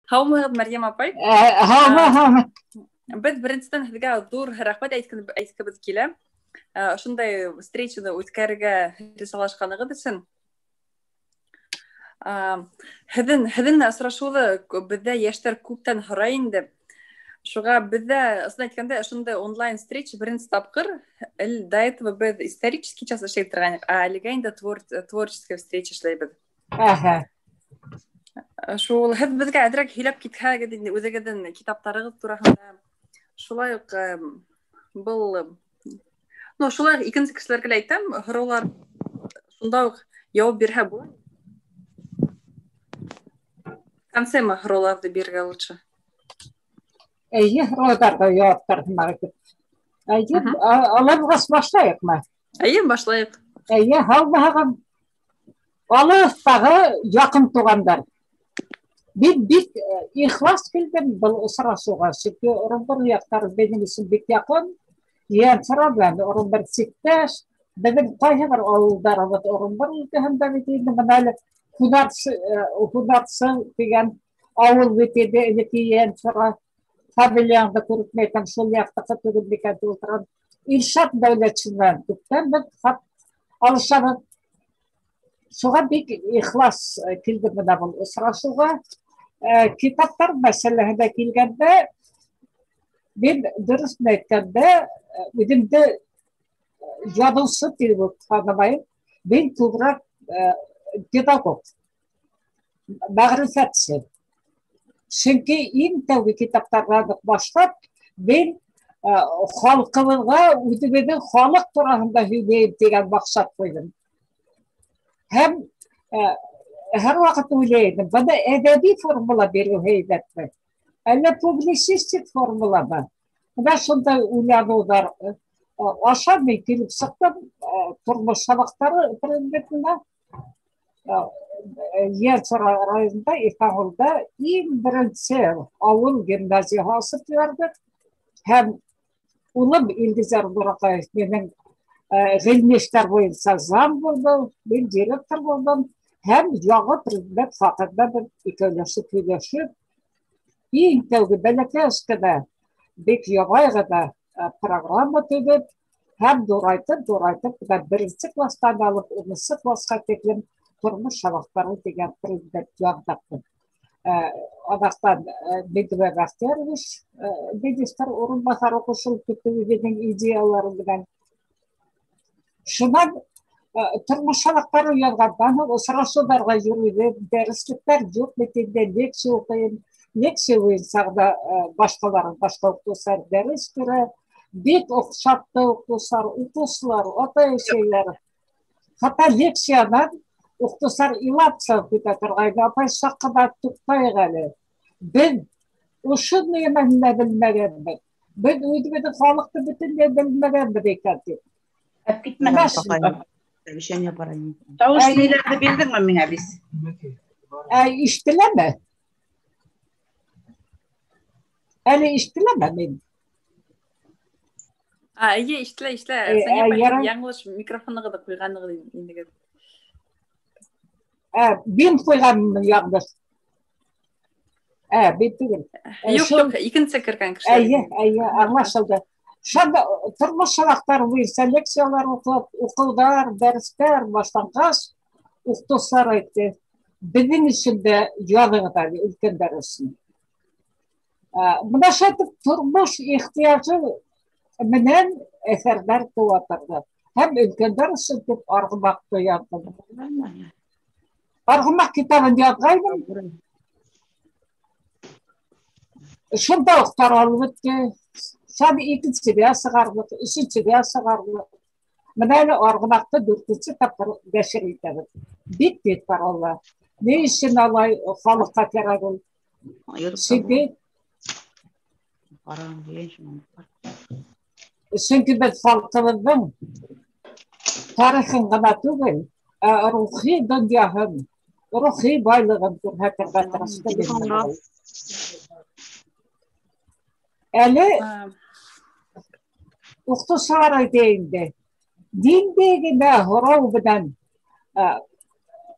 Һаумыһыҙ, Мәрйәм апай. Һаумы. Беҙ беренсенән һеҙгә ҙур рәхмәт әйткебеҙ килә. Ошондай встречаны үткәрергә ризалашҡанығыҙ өсөн. Һеҙҙең осрашыуҙы беҙҙә йәштәр күптән һорай инде. Шуға беҙҙә, ысын әйткәндә, ошондай онлайн встреча беренсе тапҡыр. До этого беҙ исторический час эшләй торғайныҡ, а әлегә инде творческая встреча эшләйбеҙ. Шул һеҙ беҙгә әҙерәк һөйләп китһәгеҙ инде үҙегеҙҙең китаптарығыҙ тураһында. Шулай уҡ был, шулай икенсе кешеләргә лә әйтәм, һораулар шунда уҡ яуап бирһә була. Концема һорауларҙы бирергә лучше. Эйе, һорауҙарға яуаптар һымаҡ. Алабығас башлайыҡмы? Эйе, башлайыҡ. Эйе, һаумыһығыҙ. Алыҫтағы яҡын туғандар. Бик ихлас килдем был осрашыуға. Сөнки Оромбор яҡтары беҙҙең өсөн бик яҡын. Ейән-сара белән Оромбор сиктәш. Беҙҙең ҡайһы бер ауылдарыбыҙ Оромбор өлкәһендә бит инде бына әле Һунарсы тигән ауыл бит инде элекке ейән-сара. Фамилияңды күреп мәйтәм, шул яҡтыҡы түгел микән тип ултырған Илшат Дәүләтшинән күптән беҙ хат алышабыҙ. Шуға бик ихлас килде бына был осрашыуға. Китаптар мәсьәләһенә килгәндә, мин дөрөҫөн әйткәндә, үҙемде яҙыусы тип танымайым. Мин күберәк педагог, мәғрифәтсе. Сөнки иң тәүге китаптарҙан башлап, мин халҡыбыҙға үҙебеҙҙең халыҡ тураһында һөйләйем тигән маҡсат ҡуйҙым. Һәм һәр ваҡыт уйлайым, бына әҙәби формула биреү һәйбәтме? Әллә публицистик формуламы? Бына шундай уйланыуҙар аша мин килеп сыҡтым тормош сабаҡтары предметына. Ейән-сара районында, Ифағылда иң беренсе ауыл гимназияһы асып ебәрҙек. Һәм улым Илгизәр Бураҡаев минең ғилми эштәр буйынса зам булды, мин директор булдым. Һәм яңы предмет хаҡында бер икәүләшеп һөйләшеп, иң тәүге бәләкәс кенә, бик ябай ғына программа төҙөп, һәм дурайтып, беренсе кластан алып, 10-нчы класҡа тиклем тормош сабаҡтары дигән предмет яңыртып. Аҙаҡтан Медве Бахтерович, министр урынбаҫары ҡушылып китте үҙенең идеялары менән. Шунан тормош сабаҡтары яҙғандан һуң осрашыуҙарға йөрөйөм, дәреслектәр юҡ бит инде, лекция уҡыйым. Лекция буйынса да башҡа уҡытыусылар дәрес бирә. Бик оҡшатты уҡытыусылар, ата-әсәләр. Хатта лекциянан уҡытыусылар илап сығып китә торғайны. Апай, саҡ ҡына туҡтайыҡ әле. Беҙ ошо нәмәне белмәгәнбеҙ. Беҙ үҙебеҙҙең халыҡты бөтөнләй белмәгәнбеҙ икән тип. Тауыш ниләрҙе бирҙеңме миңә бис? Ишетеләме? Әле ишетеләме мин? Эйе, ишетелә. Яңылыш микрофонығыҙҙы ҡуйғанығыҙ инегеҙ. Мин ҡуйғанмын яңылыш. Мин түгел. Юҡ, икенсе кергән кешеләр. Эйе, аңлашылды. Шунда тормош сабаҡтары буйынса лекциялар уҡыуҙар, дәрестәр башланғас, уҡытыусылар әйтте, беҙҙең өсөн дә яҙығыҙ әле өлкәндәр өсөн. Бына шайтып тормош ихтыяжы менән әҫәрҙәр тыуатырҙы. Һәм өлкәндәр өсөн тип арғымаҡты яҙҙым. Арғымаҡ китабын яҙғайным. Шунда уҡ таралып бөттө. Сәбі икенсегә сығарлыҡ, өсөнсөгә сығарлыҡ. Менә әле арғымаҡты 4-нче тапҡыр нәшер итәбеҙ. Бик тиҙ тарала. Ни өсөн алай халыҡҡа кәрәк ул? Сөнки беҙ халҡыбыҙҙың тарихын ғына түгел, рухи донъяһын, рухи байлығын күрһәтергә тырыштыҡ. Әле уҡытыусылар әйтәйенде, ниндәй генә һорау менән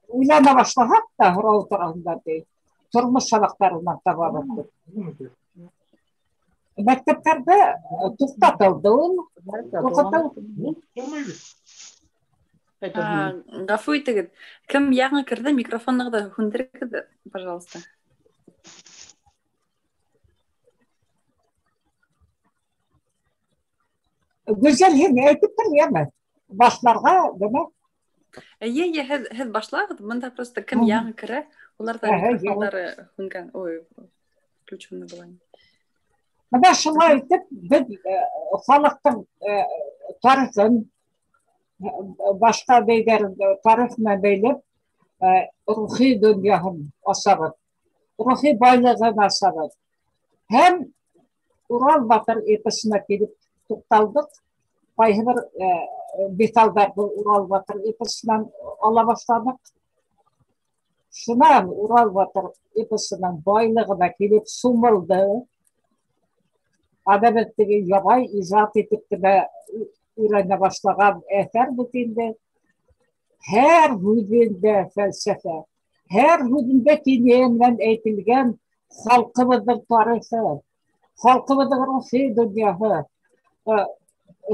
уйлана башлаһаҡ та һорау тураһында ти. тұрмыс сабақтарынан табамыз. Мәктептәрдә туктатылды ул укыту. Гафу итегез. Кем яңа керде? Микрофонныгы һүндерегез, пожалуйста. Güzel әйтеп торганмы? Башларга, деме? Һез башлагыз. Монда просто кем яңа керә? Улар да микрофоннары һүнгән. Ой, включено было. Менә шулай итеп, без халыктың тарихын башка бәйләр тарихына бәйләп, рухи дөньяһын асабыз, рухи байлыгын асабыз. Һәм Урал батыр эпосына килеп тукталдык. Кайсы бер детальләрне Урал батыр эпосыннан ала башладык. Шуннан Урал батыр эпосының байлыгына килеп сумылды. Әдәбиятдәге ябай иҗат итеп тә өйрәнә башлаган әсәр бит инде. Һәр һүзендә фәлсәфә, һәр һүзендә кинәйәннән әйтелгән халкыбызның тарихы, халкыбызның рухи дөньяһы.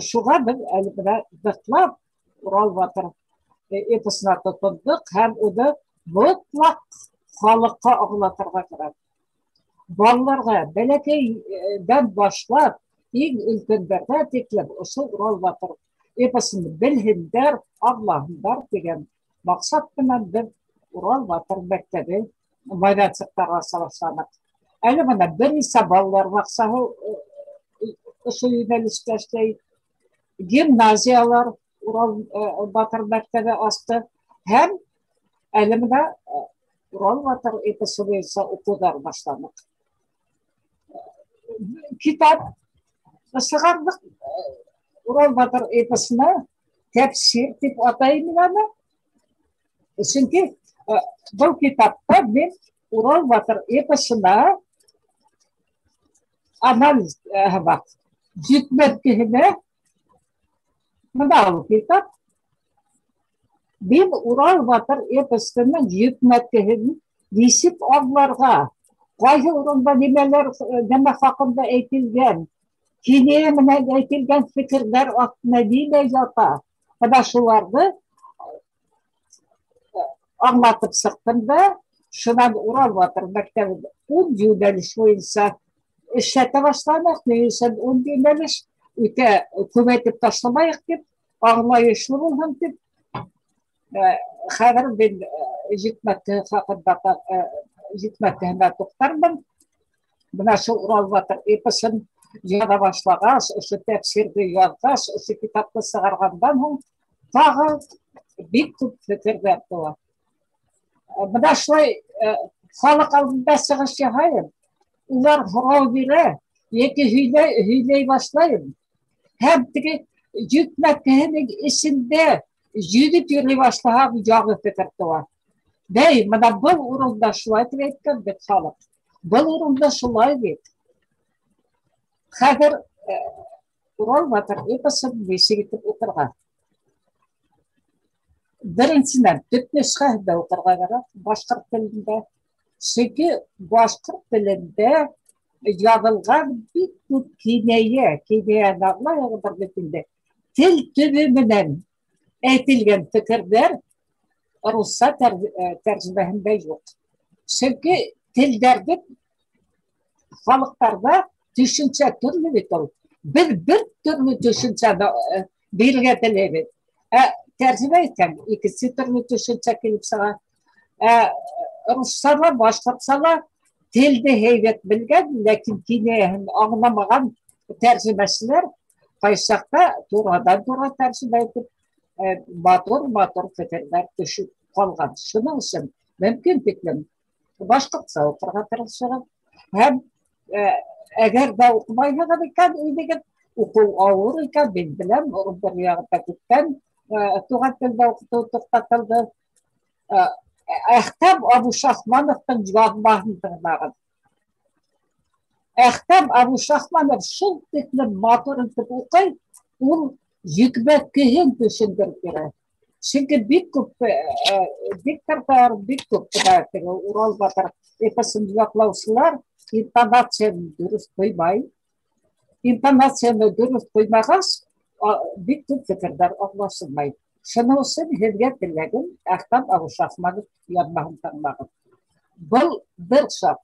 Шуға без әле менә ныклап Урал батыр эпосына тотындык һәм уны мотлак халыкка аңлатырга кирәк. Балаларга бәләкәйдән башлап иң өлкәннәргә тиклем ошо Урал батыр эпосын белһеннәр, аңлаһыннар дигән максат белән без Урал батыр мәктәбе майданчыкларга салышабыз. Әле менә берничә балалар баксаһы ошо юнәлештә эшләй. Гимназиялар Урал батыр мәктәбе ачты һәм әле менә Урал батыр эпосы буенча укулар башланды. Kitap сыгардык Урал батыр эпосына тәфсир дип атаймын аны. Чөнки бу китапта мен Урал батыр эпосына анализ бар. Җитмәткеһенә мынау китап мен Урал батыр эпосының җитмәткеһен ничек аңларга, кайсы урында нәмә хакында әйтелгән, кинәя менән әйтелгән фикерләр астында ниләр ята. Менә шуларны аңлатып сыктым да, шуннан Урал батыр мәктәбендә 10 юнәлеш буенча эшләтә башладык. Нәйсән 10 юнәлеш үтә күбәйтеп ташламайык дип, аңлаешлы булһын дип. Хәзер без җитмәткеһе хакында җитмәткеһенә туктармын. Менә шул Урал батыр эпосын яза башлагач, ошо тәфсирне язгач, ошо китапны сыгаргандан һуң тагы бик күп фикерләр туа. Менә шулай халык алдында чыгыш яһайм. Улар һорау бирә, яки һөйләй башлайм. Һәм теге җитмәткеһенең исендә җидеп йөри башлаһа, ягы фикер туа. Бәй, менә был урында шулай дип әйткән бит халык. Был урында шулай бит. Хәзер Урал батыр эпосын ничек итеп укырга? Беренчедән, төп нөсхәдә укырга кирәк, башкорт телендә. Чөнки башкорт телендә язылган бик күп кинәя аңлаягы бар бит инде. Тел төбе менән әйтелгән фикерләр русча тәрҗемәһендә юк. Чөнки телдәрдә халыктарда төшенчә төрле бит ул. Без бер төрле төшенчәне бирергә теләбез. Тәрҗемә иткән икесе төрле төшенчә килеп чыга. Русчала, башкортчала телде һәйбәт белгән, ләкин кинәяһен аңламаган тәрҗемәчеләр кайчакта турадан-тура тәрҗемә итеп матур фикерләр төшеп калган. Шуның өчен мөмкин тиклем башкортча укырга тырышабыз. Һәм әгәр дә укымайсагыз икән, өйдәге уку авыр икән, мин беләм, бер ягында күптән туган телдә укыту туктатылды. Әхтәм Абу Шахмановтың язмаһын тыңлагыз. Әхтәм Абу Шахманов шул тиклем матур итеп укый, ул җитмәткеһен төшендереп бирә. Чөнки бик күп диктаторлар, бик күп Урал батыр эпосын яклаучылар интонацияны дөрес куймай, интонацияны дөрес куймагач, бик күп фикерләр аңлашылмай. Шуның өчен һеҙгә теләгем Әхтәм Абушахманов язмаһын тыңлагыз. Был бер шарт.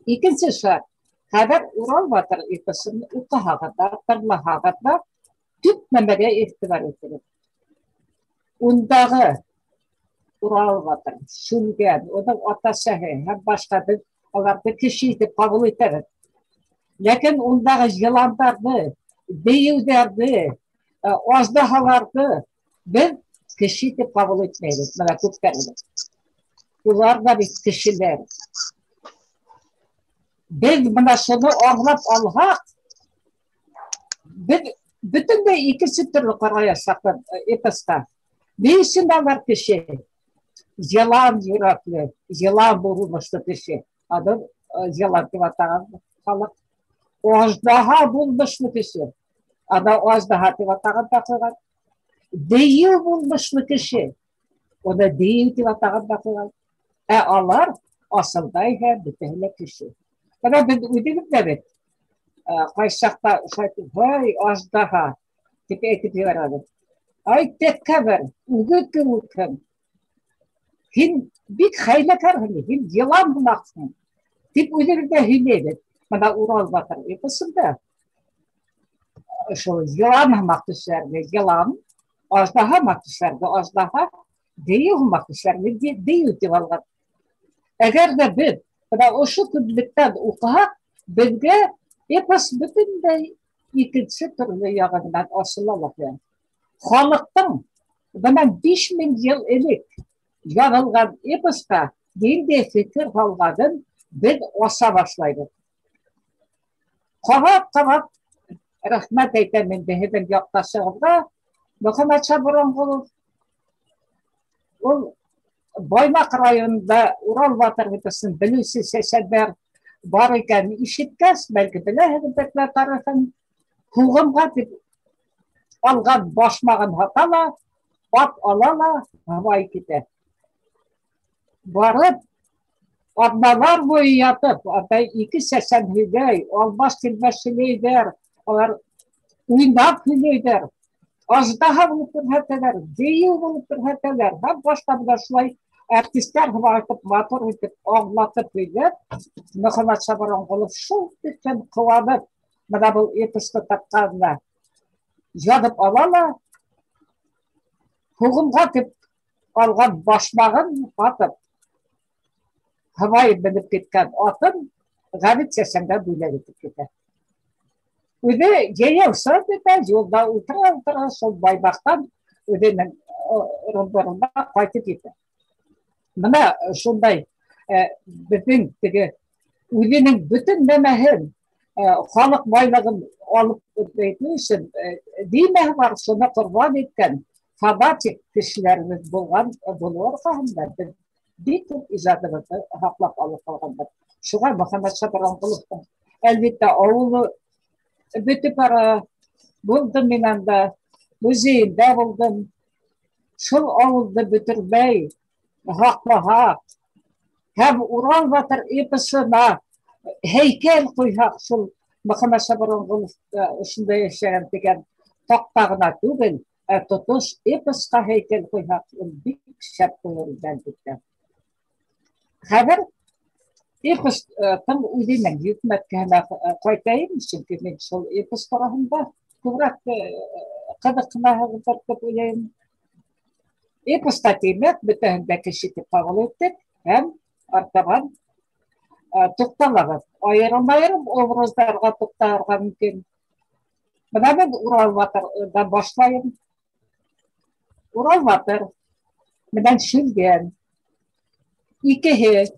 Икенче шарт. Хәҙер Урал батыр эпосын укыһағыҙ, тыңлаһағыҙ, төп нәмәгә иғтибар итегеҙ. Ундағы Урал батыр, Шүлгән, уның ата-әсәһе һәм башҡа беҙ аларҙы кеше итеп ҡабул итәбеҙ. Ләкин ундағы йыландарҙы, дейеүҙәрҙе, аждаһаларҙы беҙ кеше итеп ҡабул итмәйбеҙ. Бына күптәрбеҙ. Улар да бит кешеләр. Беҙ бына шуны аңлап алһаҡ, беҙ бөтөнләй икенсе төрлө ҡараясаҡбыҙ эпоста. Ни өсөн алар кеше? Йылан йөрәкле, йылан булмышлы кеше. Аны йылан дип атаған халыҡ. Аждаһа булмышлы кеше. Аны аждаһа дип атаған да ҡуйған. Дейеү булмышлы кеше. Уны дейеү дип атаған да ҡуйған. Ә алар асылда иһә бөтәһе лә кеше. Бына беҙ үҙебеҙ дә бит ҡайсы саҡта һай аждаһа тип әйтеп ебәрәбеҙ. Ай тәкәббер, үгеҙ кеүекһең. Һин бик хәйләкәрһең, һин йылан һымаҡсың тип үҙебеҙ һөйләйбеҙ. Бына Урал батыр эпосында шул йылан һымаҡ төшәрҙе, йылан, аждаһа һымаҡ төшәрҙе, аждаһа, дейеү һымаҡ төшәрҙе, дейеү тип алған. Әгәр ҙә беҙ бына ошо күҙлектән уҡыһаҡ, беҙгә эпос бөтөнләй икенсе төрлө яғы менән асыла ла. Халыҡтың бына 5000 йыл элек яҙылған эпоска ниндәй фекер һалғанын беҙ аса башлайбыҙ. Ҡабат рәхмәт әйтәм инде һеҙҙең яҡташығыҙға, Мөхәммәт Шабыранғолов. Ул Баймаҡ районында Урал батыр эпосын белеүсе сәсәндәр бар икән ишеткәс, бәлки беләһегеҙ тарихын, һуғымға тип алған башмағын һата ла, ат ала ла, һыбай китә. Барып, аҙналар буйы ятып, ике сәсән һөйләй, алмаш-тилмәш һөйләйҙәр, алар уйнап һөйләйҙәр, аждаһа булып күрһәтәләр, дейеү булып күрһәтәләр, һәм башта бына шулай артистар һыбайтып, матур итеп, аңлатып һөйләп, Мөхәммәт Шабыранғолов шул тиклем ҡыуанып, бына был эпосты тапҡанына яҙып ала ла, һуғымға тип алған башмағын атып, һыбай менеп киткән атын Ғәбит сәсәнгә бүләк итеп китә. Үҙе йәйәү сығып китә, юлда ултыра, шул Баймаҡтан үҙенең роддомына ҡайтып китә. Бына шундай беҙҙең теге үҙенең бөтөн нәмәһен, халыҡ байлығын алып итеү өсөн нимәһе бар, шуны ҡорбан иткән фанатик кешеләребеҙ булған булыу арҡаһында беҙ бик күп ижадыбыҙҙы һаҡлап алып ҡалғанбыҙ. Шуға Мөхәммәт Шабыранғоловтың әлбиттә ауылы бөтөп бара. Булдым мин анда, музейында булдым. Шул ауылды бөтөрмәй, һаҡлаһаҡ, һәм Урал батыр эпосына һәйкәл ҡуйһаҡ, шул Мөхәммәт Шабыранғолов ошонда йәшәгән дигән таҡта түгел, тотош эпосҡа һәйкәл ҡуйһаҡ, бик шәп булыр әлбиттә. Хәҙер эпостың үҙенең йөкмәткеһенә ҡайтайым, сөнки мин шул эпос тураһында күберәк ҡыҙыҡһынаһығыҙҙыр тип уйлайым. Эпоста тимәк, бөтәһен дә кеше итеп ҡабул иттек, һәм артабан туҡталабыҙ. Айырым-айырым образдарға туҡталырға мөмкин. Бына мин Урал батырҙан башлайым. Урал батыр менән Шүлгән. Икеһе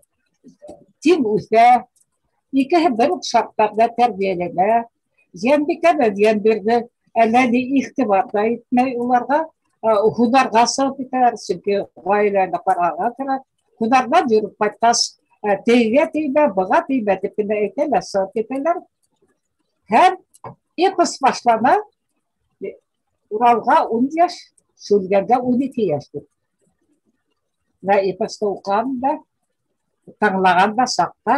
тиң үҫә, икеһе бер үк шарттарҙа тәрбиәләнә. Йәнбикә менән Йәнбирҙе әллә ни иғтибар да итмәй уларға. Һунарға сығып китәләр, сөнки ғаиләне ҡарарға кәрәк. Һунарҙан йөрөп ҡайтҡас, тейгә теймә, быға теймә тип кенә әйтәләр, сығып китәләр. Һәм эпос башлана, Уралға 10 йәш, Шүлгәнгә 12 йәш. Вә эпосты уҡыған да, таңлағанда сақта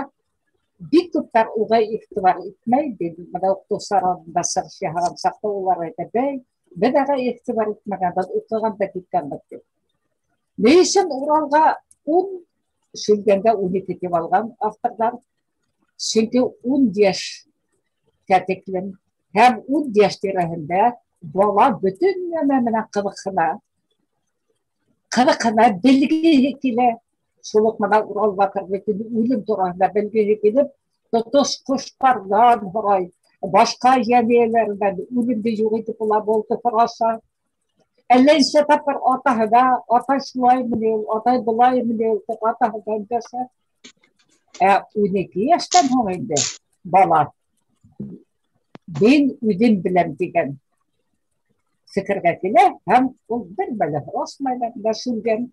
бик күптәр уға игътибар итмәйди. Менә укытучылар алдында сығыш яһаган сакта улар әйтә, бәй, без ага игътибар итмәгәнбез, укыган да киткәнбез дип. Ни өчен Уралга 10 Шүлгәндә 12 дип алган авторлар? Чөнки 10 яшь тәтеклем һәм 10 яшь тирәһендә бала бөтен нәмә менән кызыкына белгеһе килә. Шул ук менә Урал батыр бөтен үлем турында белгеһе килеп, тотыш коштардан һорай, башка җәмгыятьләрдән үлемде юк итеп була булды фараса. Әллә инде тапкыр атаһы да, ата шулаймы ди, ата булаймы ди, атаһы да дәшә. 12 яшьтән һуң инде бала мин үзем беләм дигән фикергә килә һәм ул бер бәлә расмайлар да шүлгән.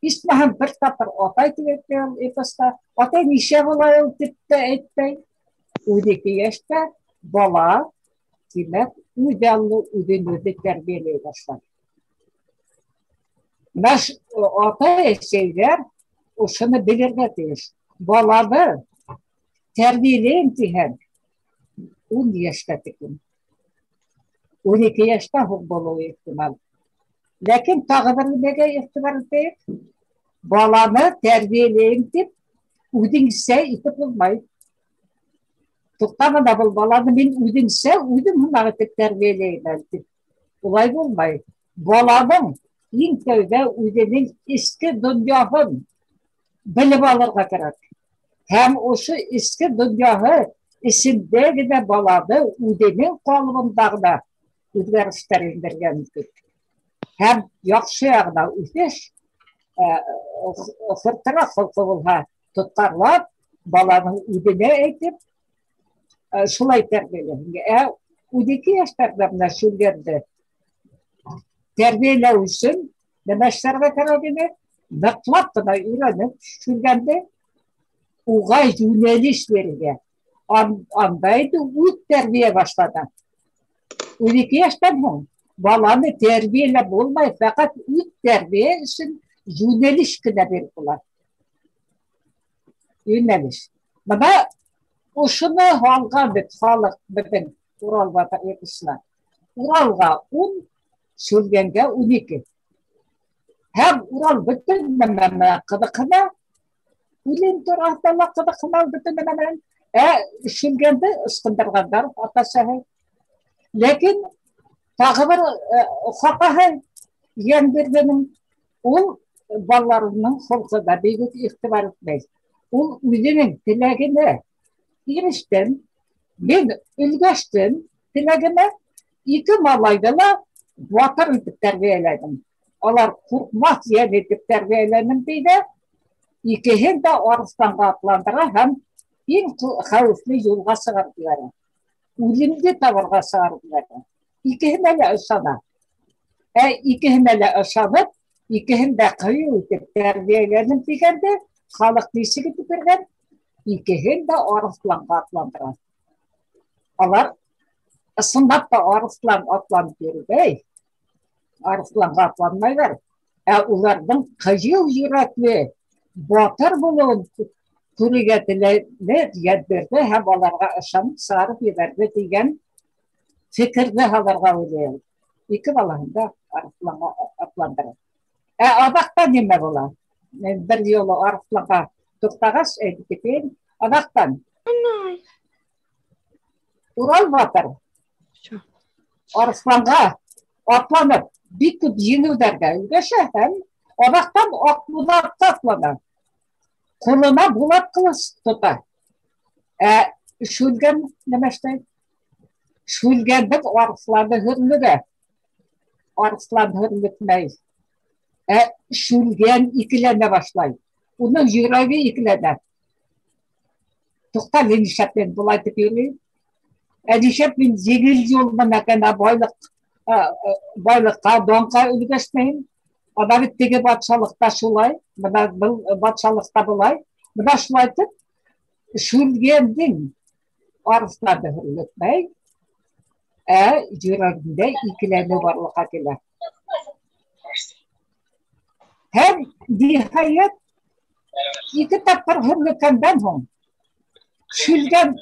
Исмаһам бер тапкыр атай тигән эпоста, атай ничә була ул дип тә әйтмәй. 12 яшьтә бала тимәк үзәлле үзе тәрбияләй башлар. Наш ата-әсәйләр ошоны белергә тиеш. Баланы тәрбияләйм дигән 10 яшькә тиклем. 12 яшьтә хук булуы ихтимал. Ләкин тагы бер нигә ихтибар итәйек. Баланы тәрбияләйм дип үзеңсә итеп булмай. Туктамада бул баланы мин үзеңсә үзем гына итеп тәрбияләйм дип. Улай булмай. Баланың иң тәүдә үзенең иске дөньяһын белеп алырга кирәк. Һәм ошо иске дөньяһы исендә генә баланы үзенең калыбындагы үзгәрештәр индергә мөмкин. Һәм яхшы ягына үсеш фыртыра холкы булһа, тоткарлап баланың үзенә әйтеп шулай тәрбияләгән. 12 яшьтәге менә шүлгәнде тәрбияләү өчен нәмә эшләргә кирәк иде? Ныклап кына өйрәнеп шүлгәнде угай юнәлеш бирергә. Анда инде үз тәрбия башлады. 12 яшьтән һуң баланы тәрбияләп булмай, фақат үз тәрбия өчен юнәлеш кенә биреп була. Юнәлеш. Менә ошоны алган бит халык беҙҙең Уралга йөрүселәр. Уралга 10, Шүлгәнгә 12. Һәм Урал бөтөн нәмә менән ҡыҙыҡһына, үлем тураһында ла ҡыҙыҡһына бөтөн нәмә менән. Шүлгәнде ысҡындырғандар ата-әсәһе. Ләкин тағы бер хаҡаһы Йәнбирҙең ул балаларының холҡына бик үк иғтибар итмәй. Ул үҙенең теләгенә ирештем, мин өлгәштем теләгемә, 2 малайҙы ла батыр итеп тәрбиәләдем. Алар ҡурҡмаҫ йән итеп тәрбиәләнем тиҙә, 2-һен дә арыҫланға атландыра һәм иң хәүефле юлға сығарып ебәрә. Үлемде табырға сығарып ебәрә. 2-һенә лә ышана. 2-һенә лә ышанып, 2-һен дә ҡыйыу итеп тәрбиәләнем тигәндә, халыҡ нисек итеп биргән? 2-һен дә арыҫланға атландыра. Алар ысынлап та арыҫлан атланып йөрөй. Арыҫланға атланмайҙар. Уларҙың ҡыйыу йөрәкле батыр булыуын күрергә теләне Йәнбирҙе һәм аларға ышанып сығарып ебәрҙе дигән фекерҙе һалырға уйлайым. 2 балаһын да арыҫланға атландыра. Аҙаҡта нимә була? Бер юлы арыҫланға туҡтағас, әйтеп китәйем, аҙаҡтан Урал батыр арыҫланға атланып бик күп еңеүҙәргә өлгәшә һәм аҙаҡтан Аҡбуҙатҡа атлана. Ҡулына булат ҡылыс тота. Шүлгән нәмә эшләй? Шүлгәндең арыҫланы һөрлөгә. Арыҫлан һөрлөкмәй. Шүлгән икеләнә башлай. Уның йөрәге икеләнә. Туҡта, нишләп мин булай тип йөрөйөм? Нишләп мин еңел юл менән генә байлыҡҡа, данға өлгәшмәйем? Ана бит теге батшалыҡта шулай, бына был батшалыҡта былай. Бына шулай итеп, Шүлгәндең арыҫланы һөрлөкмәй, йөрәгендә икеләнеү барлыҡҡа килә. Һәм ниһайәт İki tapkır hürmetkenden hon. Şülgen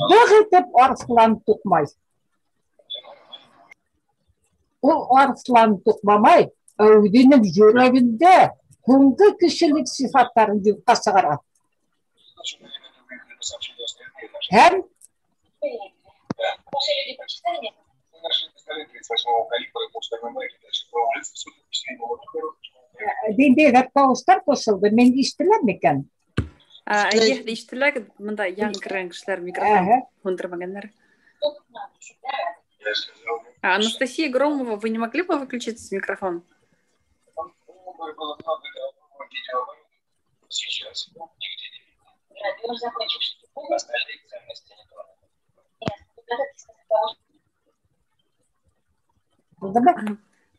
dağıtıp arıflan tutmay. O arıflan tutmamay, öğüdünün yüreğinde hungi kişilik sıfatların yukası karar. Hem dinde tavuslar koşuldu. Men iştiler miken? Әйе, иштеләк, монда яңгыран кешеләр микрофон кундырмаганнар. Анастасия Громова, вы не могли бы выключить микрофон?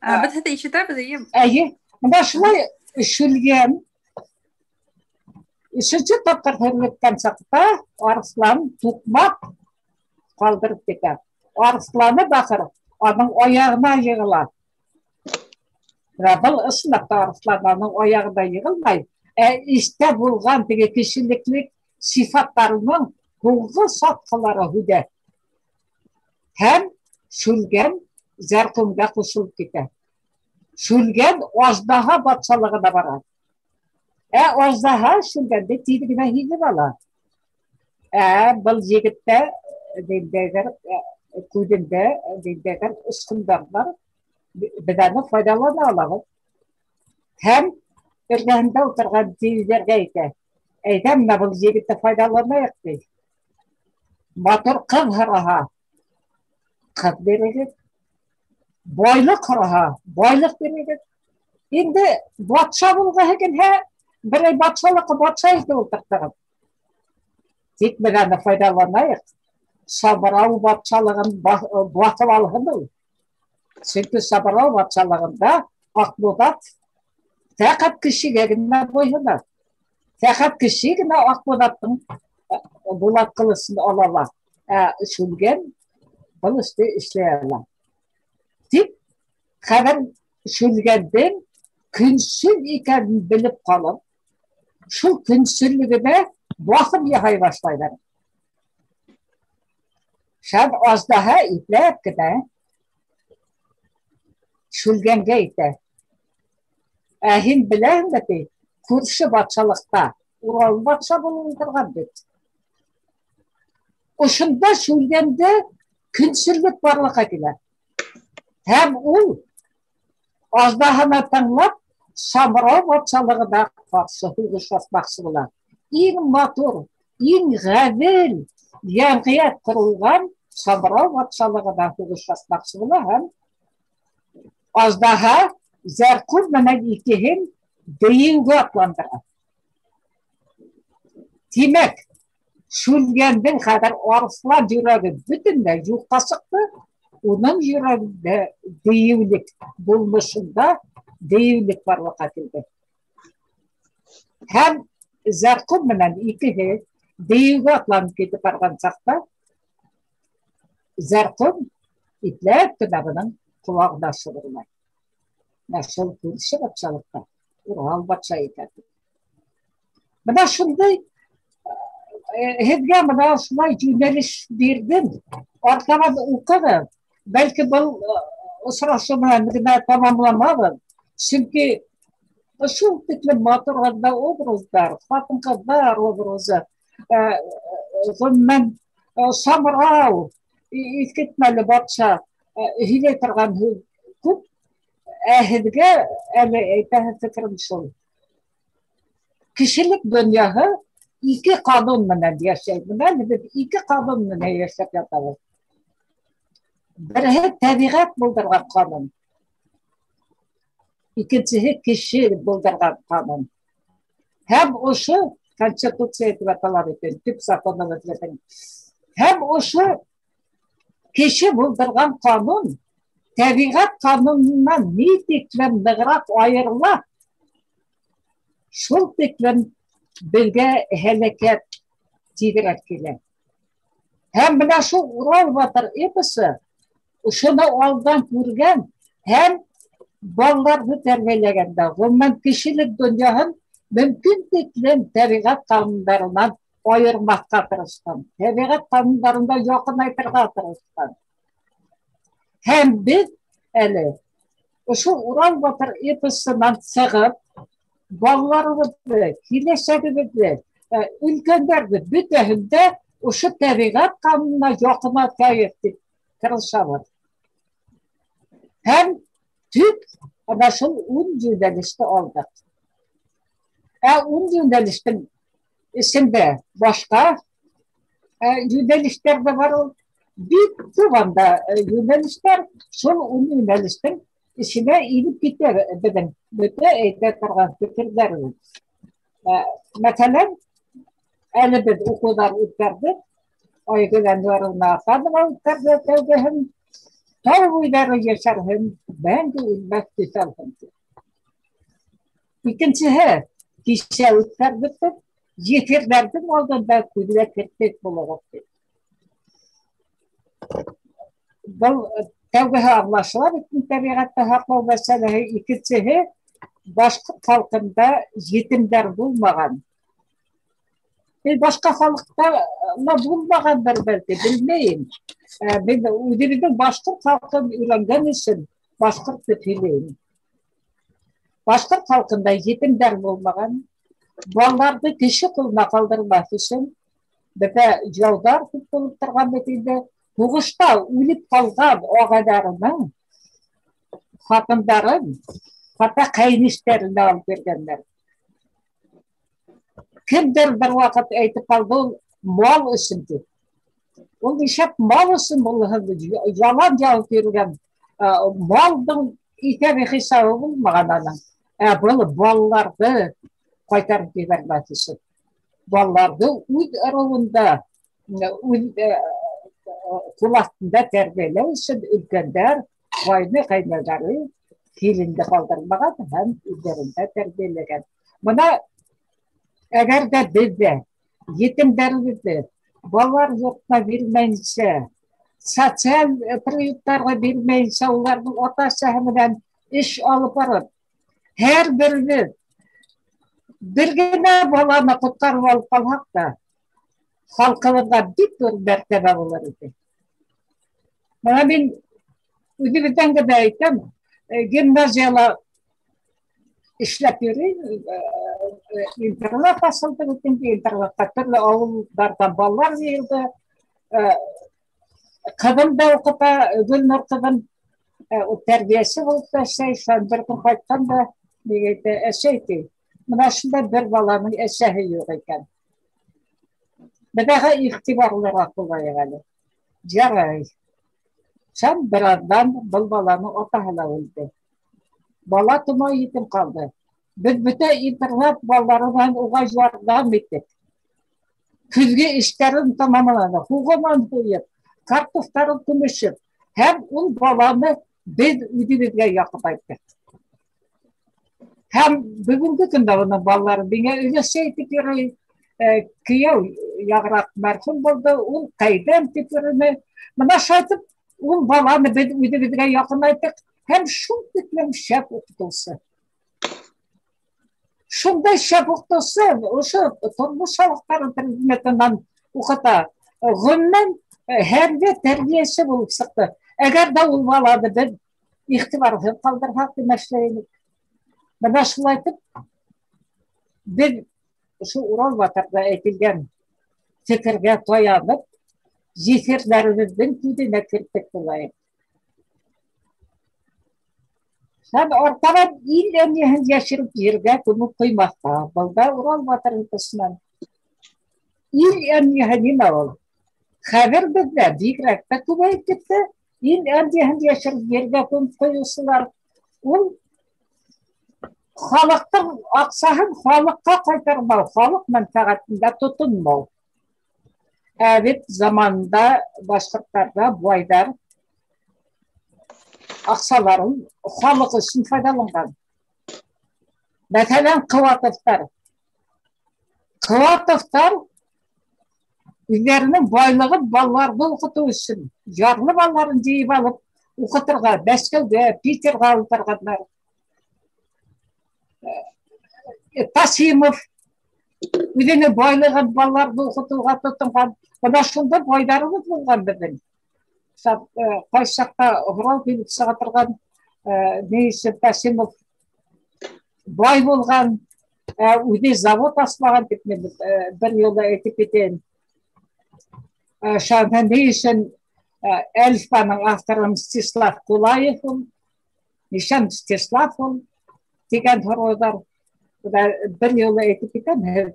Biz hadi işitәбез, әйе. Әйе, монда шулай шүлгән. Üçüncü tapkır hürmetten sakta arıflan tutmak kaldırıp gider. Arıflanı bakır, onun ayağına yığılar. Rabıl ısınakta arıflananın ayağına yığılmay. İşte bulgan teki kişiliklik sıfatlarının bulgu satkıları hüde. Hem şülgen zerkumda kusulup gider. Şülgen ozdaha batsalığına varar. Ozdaha şülgende tidigine hidi bala. Bıl yigitde dindeger kudinde dindeger ıskundarlar bedeni faydalanı alalım. Hem ergahında oturgan divlerge ite. Eydem ne bıl yigitde faydalanmayak değil. Motor kız haraha. Kız verir. Boyluk haraha. Boyluk verir. Şimdi batça bulga hekin he bir batçalıkı batçayız da oturtturun. Gitmeden faydalanayıq. Sabırav batçalığın batıl alğıdır. Çünkü sabırav batçalığında akbudat fakat kişilerine boyunlar. Fakat kişilerine akbudatın bulat kılısını alalar. Şülgen bunu işleyerler. Tip kadar şülgenden künsül iken bilip kalıp şu künsüllüğüne bakım yahay başlaylar. Şad az daha ipleyip gide şülgenge ite. Ahin bilen de kurşı batçalıkta Ural batça bulundurgan bit. Oşunda şülgende künsüllük barlığa gider. Hem ul az daha tanlap Samırav batçalığı da karşı hügüşatmaksı bular. En motor, en gavil, yanğıya kurulgan Samırav batçalığı da hügüşatmaksı bular. Hem az daha zerkur menen ikihim deyingi atlandırır. Demek, şülgenden kadar arıflar yüreği bütünle yuqasıqtı, onun yüreğinde deyivlik bulmuşunda deyivlik varlığa geldi. Hem zerkum menen ikisi deyivge atlanıp ketip bargan çaqta zerkum iplep kınabının kulağına sığırmay. Nasıl kurşu batçalıkta Ural batça eterdi. Bana şunday hedge bana şunday cümleliş birdim. Ortamada okudu. Belki bu sırasını tamamlamadım. Çünkü şu tipli motorlarda obrazlar, fatın kadar obrazı, ben Samırav, İskitmeli batça, hile turgan hükup, hedge, fikrim şu. Kişilik dünyayı iki kanun menen yaşaydı. Ben de iki kanun menen yaşayıp yatalım. Biri tabiat buldurgan kanun. İkincisi kişi buldurgan kanun. Hem o şu konstitusiya etip atalar eten, tüp zakonlar eten. Hem o şu kişi buldurgan kanun, tabiat kanunundan nitiklen nıgrak ayrıla. Şul tiklen bilge heleket tidiret kile. Hem bina şu Ural batır episi, şunu aldan kurgen, hem ballarını terbiyelegende, bundan kişilik dünyanın Mümkün tiklem təbiqat qanunlarından ayırmaqqa tırışqan. Təbiqat qanunlarında yoxun aytırğa tırışqan. Hem biz əli, şu Ural Batır eposundan çıqıb, ballarımızı, kileşəgimizi, ülkənlərdi bütəhində şu təbiqat qanununa yoxuna təyirdik tırışamız. Hem Türk anaşıl uncüdelişti olduk. Uncüdeliştin içinde başka yüdelişler de var. Bir kıvamda yüdelişler son uncüdeliştin içine inip gider dedim. Böyle eğitirken fikirler. Mesela elbette okullar üterdik. Aygılanlarına kadar üterdik. Tavuyları yaşarım, ben de ülmek tutarım. İkincisi, kişiye üterdik, yetirlerdim, olduğunda kudret etmek olarak. Bu tevgihe anlaşılar, bütün tabiatta haklı meseleyi ikincisi, başka halkında yetimler bulmagan. Başka halkta bulmagandır belki, bilmeyin. Bizim Başkurt halkın öğrengen için Başkurt tepileyim. Başkurt halkında yetimler bulmagan, ballarda kişi kılına kaldırmak için ve yollar tutulup durgan betinde Huguşta ölüp kalgan o kadarının hatınların hatta kaynışlarını alıp vergenler. Kimdir bir vakit aytıp kaldı mal içindir. O işep mal için yalan cevap verilgen malın itebi hesabı bulmagan adam. Böyle ballarda kaytarıp vermek için. Ballarda üd aralığında kulakında terbiyeler için ülkenler kaynarları filinde kaldırmagan hem üzerinde terbiyelegen. Buna eğer de bizde yetimlerimizde balar yurtuna vermeyince, sosyal prioritetlere vermeyince onların orta sahiminden iş alıp varıp, her birimiz birgine balana kurtarıp alıp kalmak da halkımızda bir mertebe olurdu. Bana ben üdübüden de aytım, gimnaziyalar işletiyoruz. İnternet asıldı bütün internette türlü avullardan ballar verildi. Kadın da okuta, Gülnur kadın o terbiyesi oldu. Şu an bir gün kayıttan da şeydi. Buna şimdi bir balanın eşeği yok iken. Bir daha ihtibarlara kolay geldi. Caray. Sen birazdan bu balanın otağına oldu. Bala tuma yetim kaldı. Biz bütün internet ballarından oğa devam ettik. Küzge işlerin tamamlandı. Hukuman koyup, kartofların konuşup, hem o balanı biz üdümüzle yakıp ettik. Hem bugünkü günde onun balları bana öyle şey tipiri kıyav yağrak merhum oldu, o kaydem tipirini bana şartıp o balanı biz üdümüzle yakın ettik. Hem şu tiplem şef okutulsa. Şunda şef okutulsa, o şu turmuş halkların hizmetinden okuta. Günden her bir terbiyesi bulup sıktı. Eğer de olmalıdı biz ihtibarı kaldırmak demişleriydik. Ben şunu aytıp, biz şu Ural Batır'da eğitilgen fikirge toyanıp, zikirlerimizden tüdüne kirpik bulayım. Sen ortadan il emniyen yaşırıp yerge bunu koymakta. Balda Ural Batır'ın kısmından. İl emniyen ne ol? Haber bizde, dikrekte kuvayıp gitti. İl emniyen yaşırıp yerge bunu koyuyorsular. O halktan aksahın halkka kaytarma, halk menfaatinde tutunma. Evet, zamanında başkırtlarda boylar aksaların halk için faydalangan. Mesela Kıvatovlar üzerinin boylığı ballarını okutuğu için yarlı balların deyip alıp okuturga, Beşkil'de, Peter'ga aldırganlar. Тасимов үзенең байлыгын балаларны укытуга тотынган. Менә шунда байларыбыз булган безнең. Кайсы чакта Урал билгесине торган Нейсе Тасимов бай булган, үзе завод ачмаган дип мен бер юлда әйтеп китәм. Шаһан Нейсен Эльфаның авторы Мстислав Кулаев, Нишан Мстислав дигән хорозлар bir yolu etip giden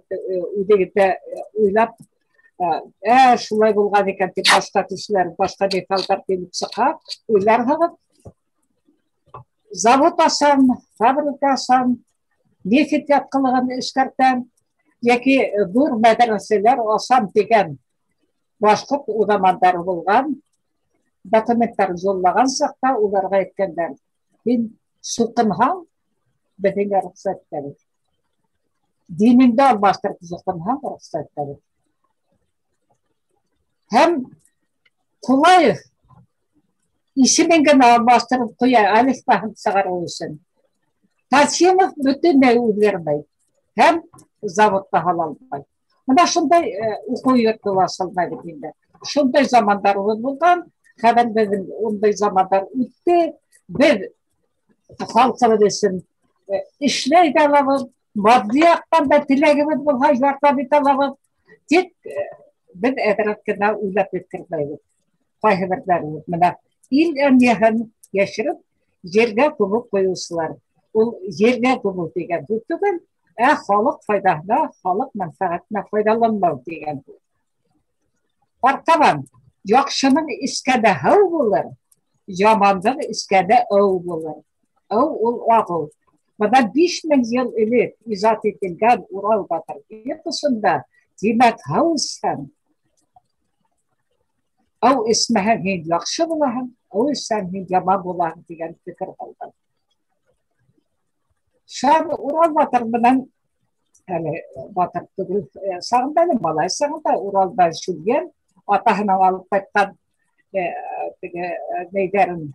üdegide uylap şulay bulgan eken başka kişiler başka detallar gelip çıkar uylar hava zavod asan fabrika asan nefit yapkılığını işlerden yaki dur medreseler asan degen başka uzamanlar bulgan dokumentler zollagan sakta ularga etkenden ben suqınhan bedenge ruhsat verir. Dininde almazlar kızıktan hangi ruhsatları. Hem Kulayev ismini almazlar koya Alif Bahım sağır olsun. Tasimov bütün ne vermeyi. Hem zavodda halalmayı. Buna şunday oku yurtlu vasılmayı bildiler. Şunday zamanlar bulgan, hemen dedim onday zamanlar üttü. Bir halkını desin işleydi alalım. Maddiyattan da dilegimiz bu hayvarda bir alalım. Tek bir edrakına uylap ettirmeyiz. Fayhıverlerimiz. Buna il emniyetin yaşırıp yerge kubuk koyusular. O yerge kubuk degen bu tügün halk faydasına, halk menfaatine faydalanmalı degen bu. Arkadan yakşının iskede hav bulur. Yamandır iskede av bulur. Av ol ağıl. Bana 5000 yıl ileri izah edilgen Ural Batır yapısında demek havuzsan av ismehen hin yakşı bulan, av ismen hin yaman bulan diyen fikir kaldı. Şu an Ural Batır'dan yani Batır tügül sağındalı malay sağında Ural'dan şülgen atahına alıp kaytan neyderin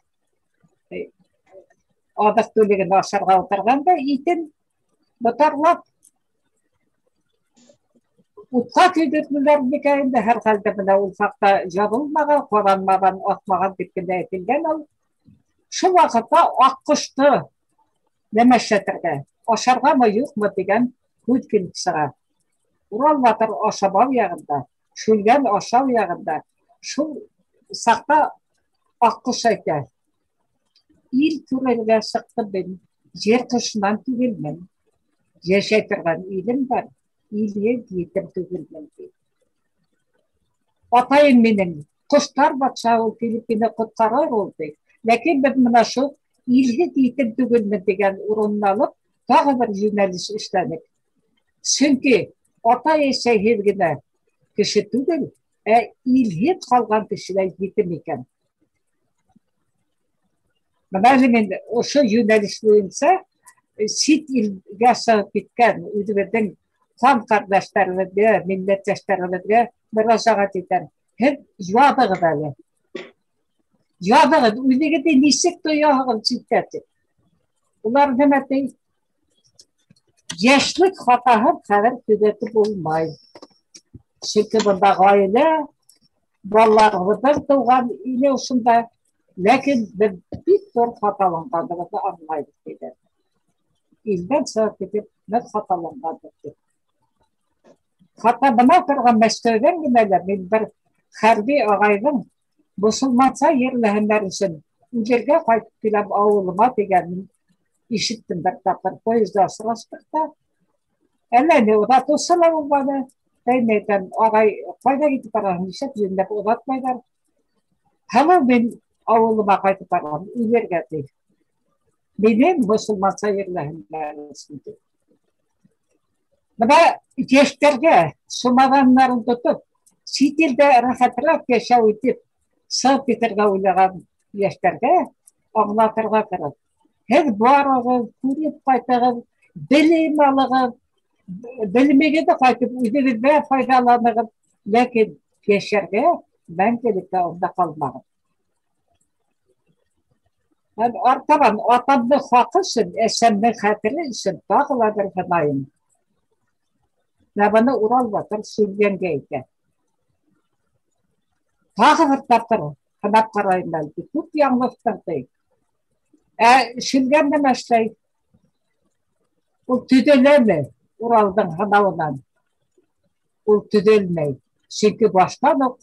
adak tölegen aşarga oturganda iten batarlap utqa köydürtmüler dikayında her halde bile ufakta jabılmagan, koranmagan, akmagan dipkinde etilgen ol. Şu vakitta akkıştı demeşetirge. Aşarga mı yok mu degen hütkün sıra. Ural Batır aşabav yağında, şülgen aşav yağında. Şu sakta akkış aytar. İl türerge sıktı ben, yer kışından tügülmen. Yaşaytırgan ilim var, iliye yetim tügülmen. Atayım benim, kuşlar batşağı ol Filipine kutkarar oldu. Lakin ben buna şu ilgi yetim tügülmen degen urununu alıp, daha bir jurnalist işlemek. Çünkü atay şehirgine kişi tügül, ilgi kalgan kişiler yetim iken. Benim o şu yönelişliğinse sit ilge sağıp bitken, üdüverden kan kardeşlerine, milletçeşlerine biraz ağat eder. Hep yuvadığı böyle. Yuvadığı, üdüge de nisik duyağın ciddeti. Bunlar demek değil. Yaşlık hatahın kadar küdetip olmayız. Çünkü bunda aile, ballarımızdan doğan ile olsunda lakin ben bir zor hatalanğandığımızı anlaydık dedi. İlden sığıp edip ne hatalanğandık dedi. Hatta bana kırgan Meske'den gideler. Ben bir harbi ağaydım. Musulmansa yerlehenler için üzerge kayıp filan ağılıma degenin işittim bir tapır. Poyuzda sırastık da. Ellerini odat olsalar olmadı. Ben neyden ağay fayda gidip arağın işet yüzünde odatmaylar. Hemen ben ağılıma kayıp arağım. Ülerge değil. Benim Musulmansa yerlehenler için. Bana gençlerge sumaganların tutup sitilde rahat yaşav edip sığıp bitirge oylagan gençlerge anlatırga kırıp her barıgı, kurip kaytağın, bilim alığın, bilmege de kaytıp üdüğünde faydalanığın lakin gençlerge ben gelikte onda kalmağım. Yani artaban atamlı hakkısın, esenli hatırı için dağıladır gınayım. Нәбаны Урал батыр сөйлгенге екен. Тағы бір тапқыр, қанап қарайындар. Көп яңлықтырды. Шүлген демәштей, ол түделеме Уралдың қанауынан. Ол түделмей. Çünkü baştan ok,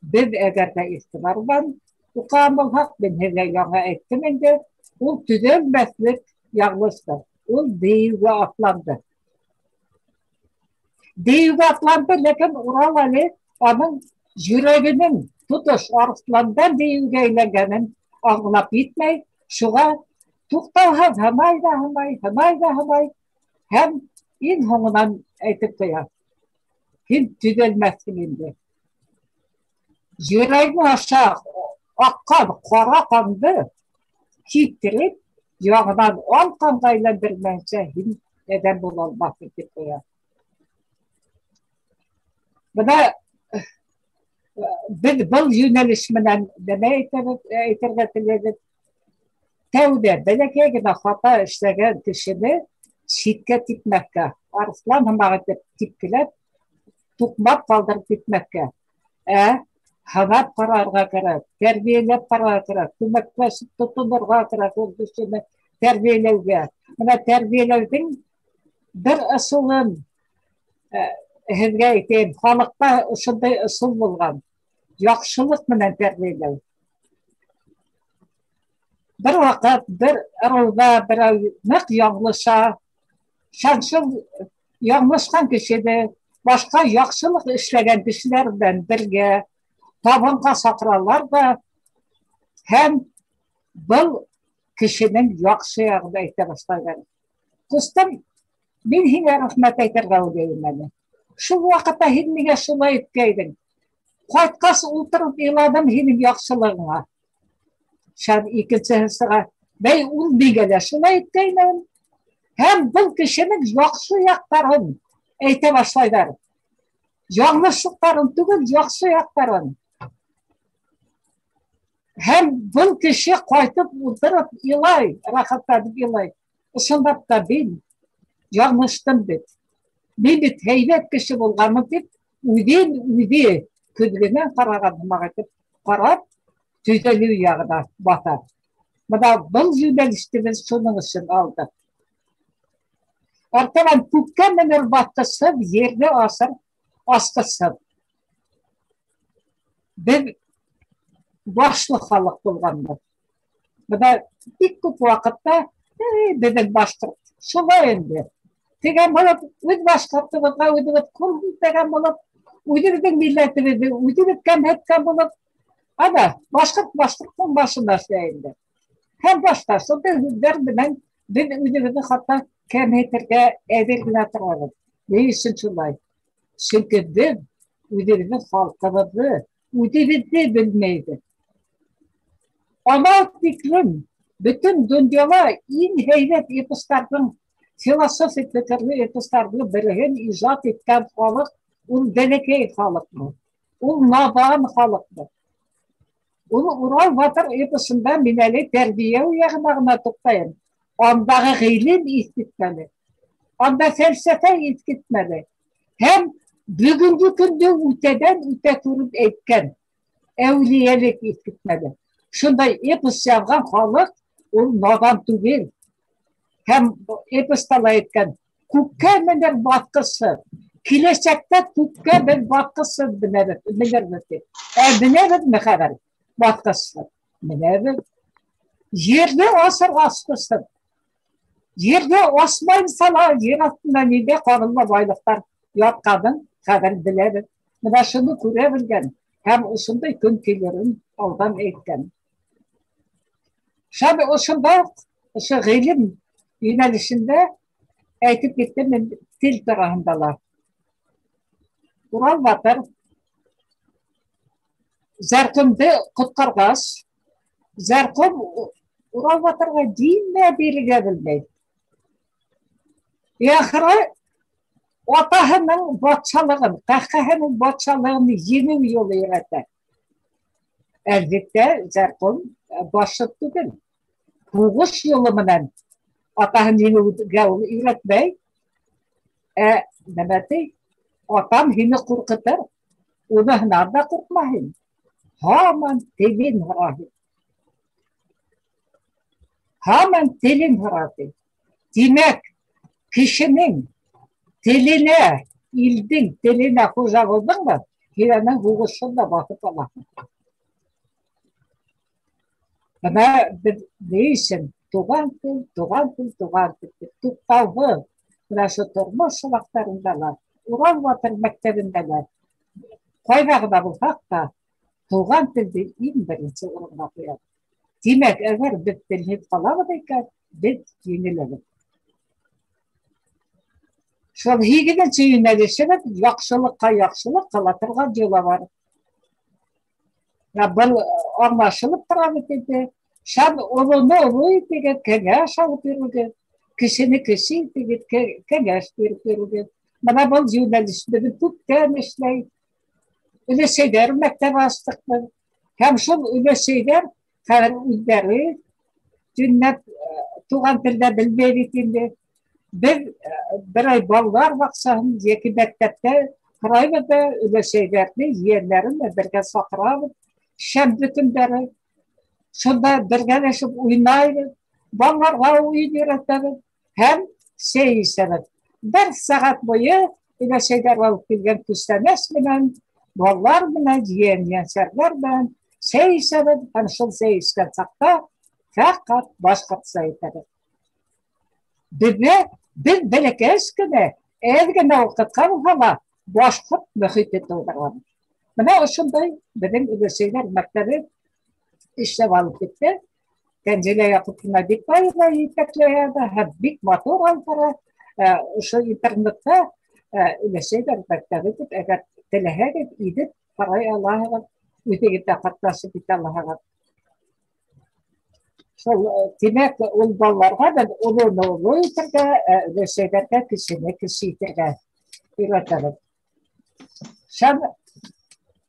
biz eğer de istibardan, ukamıl hak ben hele yana ettim indi, o düzelmezlik yanlıştır. O deyüge atlandı. Deyüge atlandı, lakin Ural Ali onun yüreğinin tutuş arasından deyüge eylegenin anlap gitmey, şuğa tuqtağın hamay, hem in honunan etip koyar. Hiç düzelmezsin indi. Yüreğini aşağı akkan, kara kandı, kittirip, yanından 10 kangayla bir mense hiç neden bulalmak edip koyar. Buna biz bu yönelişmeden ne yetergetiledik? Tevde, belki gene hata işleyen kişini şiddet gitmekte. Arslan hamağı tipkiler, tukmak kaldırıp gitmekte. Hanat kararga kerak, terbiyelep kararga kerak, kömekleşip tutunurga kerak, o düşünü terbiyelevge. Buna terbiyelevdin bir ısılın hizge eteyim, halықта ışınday ısıl bulgan. Yakşılık menen terbiyelev. Bir vakit bir ırılda bir nık yanlışa, şanşıl yanlışkan kişide başka yakşılık işlegen kişilerden birge tabınqa sakrarlar da hem bu kişinin yakşı yağda ete başlaylar. Kustum, ben hine rahmet eterge olayım beni. Şu vakitte hinnige şulay etkeydin. Koytkas oturup iladım hinin yakşılığına. Şan ikinci hısıra, bey ul bigele şulay etkeydin. Hem bu kişinin yakşı yaktarın ete başlaylar. Yanlışlıkların tügül yakşı yaktarın. Hem bu kişi koytup oturup ilay, rahatladıp ilay. Isındap da ben yanlıştım dedi. Ben bir heybet kişi bulgamı deyip, üdi küdüğünden karagadıma getip, karab, tüydeliği yağına batar. Bada bu yöneliştimiz şunun için aldı. Arkadan tükke menir batısı, yerli asır, askısı. Ben başlı halık bulgamdır. Bada bir küp vakitte, dedim başlık, şuna indi. Tegen bolup, üd başkaptığımızda üdübüt kurdu tegen bolup, üdübütün milletimizi, üdübüt kemhetken bolup, ama başlıktın başında şeyindi. Hem baştarsın, ben üdübütü hatta kemhetirge edirgine tırarım. Ne için şunday? Çünkü biz üdübütün halkımızı, üdübütü bilmeydi. Ama fikrim, bütün dünyada en heybet yapıştardığım filosofik fikirli epistarlı birihin icat etken halık, ul denekey halık mı? Ul naban halık mı? Ul Ural Batır episinde mineli terbiye uyağına tuttayın. Ondağı ilim iskitmeli. Onda felsefe iskitmeli. Hem bugünkü günde üteden üte turup etken evliyelik iskitmeli. Şunday epis yapgan halık, ul naban tügel. Hem epistala etken kukke menir batkısı, kilesekte kukke bir batkısı binerir mi? Binerir mi kadar batkısı? Binerir. Yerde asır askısı. Yerde osmayın sala, yer altında nide karınla baylıklar yatkadın kadar bilerir. Buna şunu görebilgen, hem ısında künkilerin aldan etken. Şabi ısında, ısı gılim yönelişinde eğitip gittim dil tarafındalar. Ural Batır Zerkim'de kutkargaz. Zerkim Ural Batır'a dinle birige bilmeydi. Ahırı otahının batçalığın, kahkahının batçalığını yeni yolu yönetti. Elbette Zerkim başlık değil. Buğuş yolumdan Atahın yeni gavulu üretmey, Нәмәтей, атам һине ҡурҡытыр, уныһынан да ҡурҡмаһын. Һаман телен һораһын. Һаман телен һораты. Тимәк, кешенең теленә, илдең теленә хужа булдыңмы, һинең һуғышын да баҫып алаһың. Бына беҙ ни өсөн туған тел, туған тел, туған тел дип туҡтауһыҙ менә ошо тормош сабаҡтарында ла, Урал Батыр мәктәбендә лә ҡайҙа ғына булһаҡ та туған телде иң беренсе урынға ҡуябыҙ. Тимәк, әгәр беҙ телһеҙ ҡалабыҙ икән, беҙ еңеләбеҙ. Шул 8-нче йүнәлешебеҙ яҡшылыҡҡа яҡшылыҡ ҡала торған йола бар. Был аңлашылып тора бит инде. Шәм олоно оло итегеҙ, кәңәш алып йөрөгөҙ. Кешене кеше итегеҙ, кәңәш биреп йөрөгөҙ. Бына был йүнәлеш беҙ күптән эшләй. Өләсәйҙәр мәктәбе астыҡбыҙ. Һәм шул өләсәйҙәр хәҙер үҙҙәре төнләп туған телдә белмәй бит инде. Беҙ берәй балалар баҡсаһын йәки мәктәптә ҡарайбыҙ да өләсәйҙәрне, ейәндәрен бергә саҡырабыҙ. Шәмбе көндәре шунда бергәләшеп уйнайбыҙ, балаларға уйын өйрәтәбеҙ һәм сәй эсәбеҙ. 1 сәғәт буйы өләсәйҙәр алып килгән күстәнәс менән, балалар менән, ейән-ейәнсәрҙәр менән сәй эсәбеҙ һәм шул сәй эскән саҡта фәҡәт башҡортса әйтәбеҙ. Беҙ бәләкәс кенә, әҙ генә ваҡытҡа булһа ла башҡорт мөхите тыуҙырабыҙ. Бына ошондай беҙҙең өләсәйҙәр мәктәбе эшләп алып китте. Кәнзилә Яҡуповна Бикбаева етәкләй һәм бик матур алып ошо интернетта өләсәйҙәр мәктәбе дип, әгәр теләһәгеҙ, иҙеп ҡарай алаһығыҙ, үҙегеҙ ҙә ҡатнашып ите алаһығыҙ. Шул, тимәк, ул балаларға беҙ оло итергә, өләсәйҙәргә кешене кеше итергә өйрәтәбеҙ.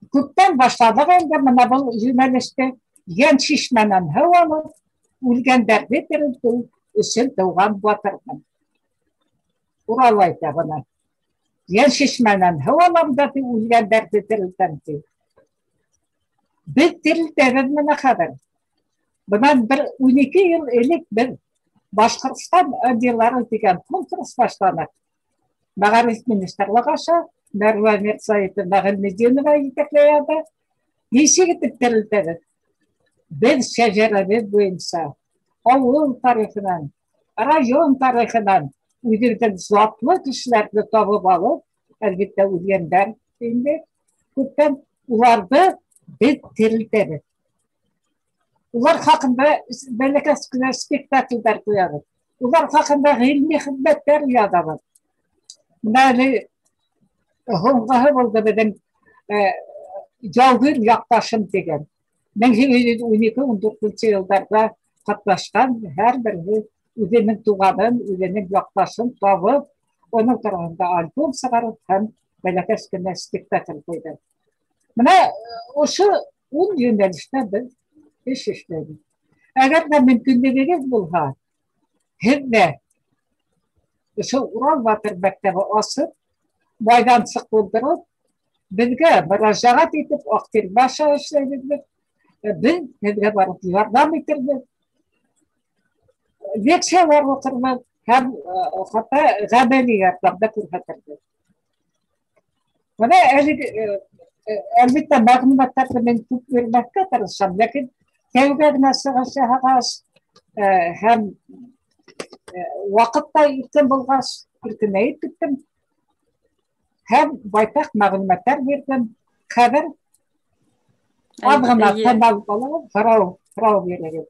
Күптән башланыҡ инде бына был йүнәлеште. Йән шишмәнән һыу алып, үлгәндәрҙе терелтеү өсөн тыуған батырмын. Урал әйтә бына. Йән шишмәнән һыу алам да үлгәндәрҙе терелтәм ти. Беҙ терелтәбеҙ бына хәҙер. Бынан 12 йыл элек беҙ Башҡортостан адилары тигән конкурс башланыҡ. Мәғариф министрлығы аша Мәрүә Мирсаевна Ғилметдинова етәкләй. Нисек итеп терелтәбеҙ? Беҙ шәжәрәбеҙ буйынса, ауыл тарихынан, район тарихынан үҙебеҙҙең затлы кешеләрҙе табып алып, әлбиттә үлгәндәр инде, күптән уларҙы беҙ терелтәбеҙ. Улар хаҡында бәләкәс кенә спектаклдәр ҡуябыҙ. Улар хаҡында ғилми хеҙмәттәр яҙабыҙ. Бына әле һуңғыһы булды беҙҙең Ялғыр яҡташым тигән. 1812-14 йылдарҙа ҡатнашҡан һәр береһе үҙенең туғанын, үҙенең яҡташын табып, уның тураһында альбом сығарып һәм бәләкәс кенә спектакль ҡуйҙы. Бына ошо 10 йүнәлештә беҙ эш эшләйбеҙ. Әгәр ҙә мөмкинлегегеҙ булһа, һеҙ ҙә ошо Урал Батыр мәктәбе асып, майҙансыҡ булдырып, беҙгә мөрәжәғәт итеп Аҡтирбаш аша эшләйбеҙ. Беҙ һеҙгә барып ярҙам итербеҙ. Лекциялар уҡырбыҙ һәм хатта ғәмәли ярҙамды күрһәтербеҙ. Бына әлбиттә мәғлүмәттәрҙе мин күп бирмәҫкә тырышам, ләкин тәүгә генә сығыш яһағас һәм ваҡыт та иркен булғас, иркенәйеп киттем. Һәм байтаҡ мәғлүмәттәр бирҙем. Хәҙер аҙ ғына тәмәл булып, һорау бирегеҙ.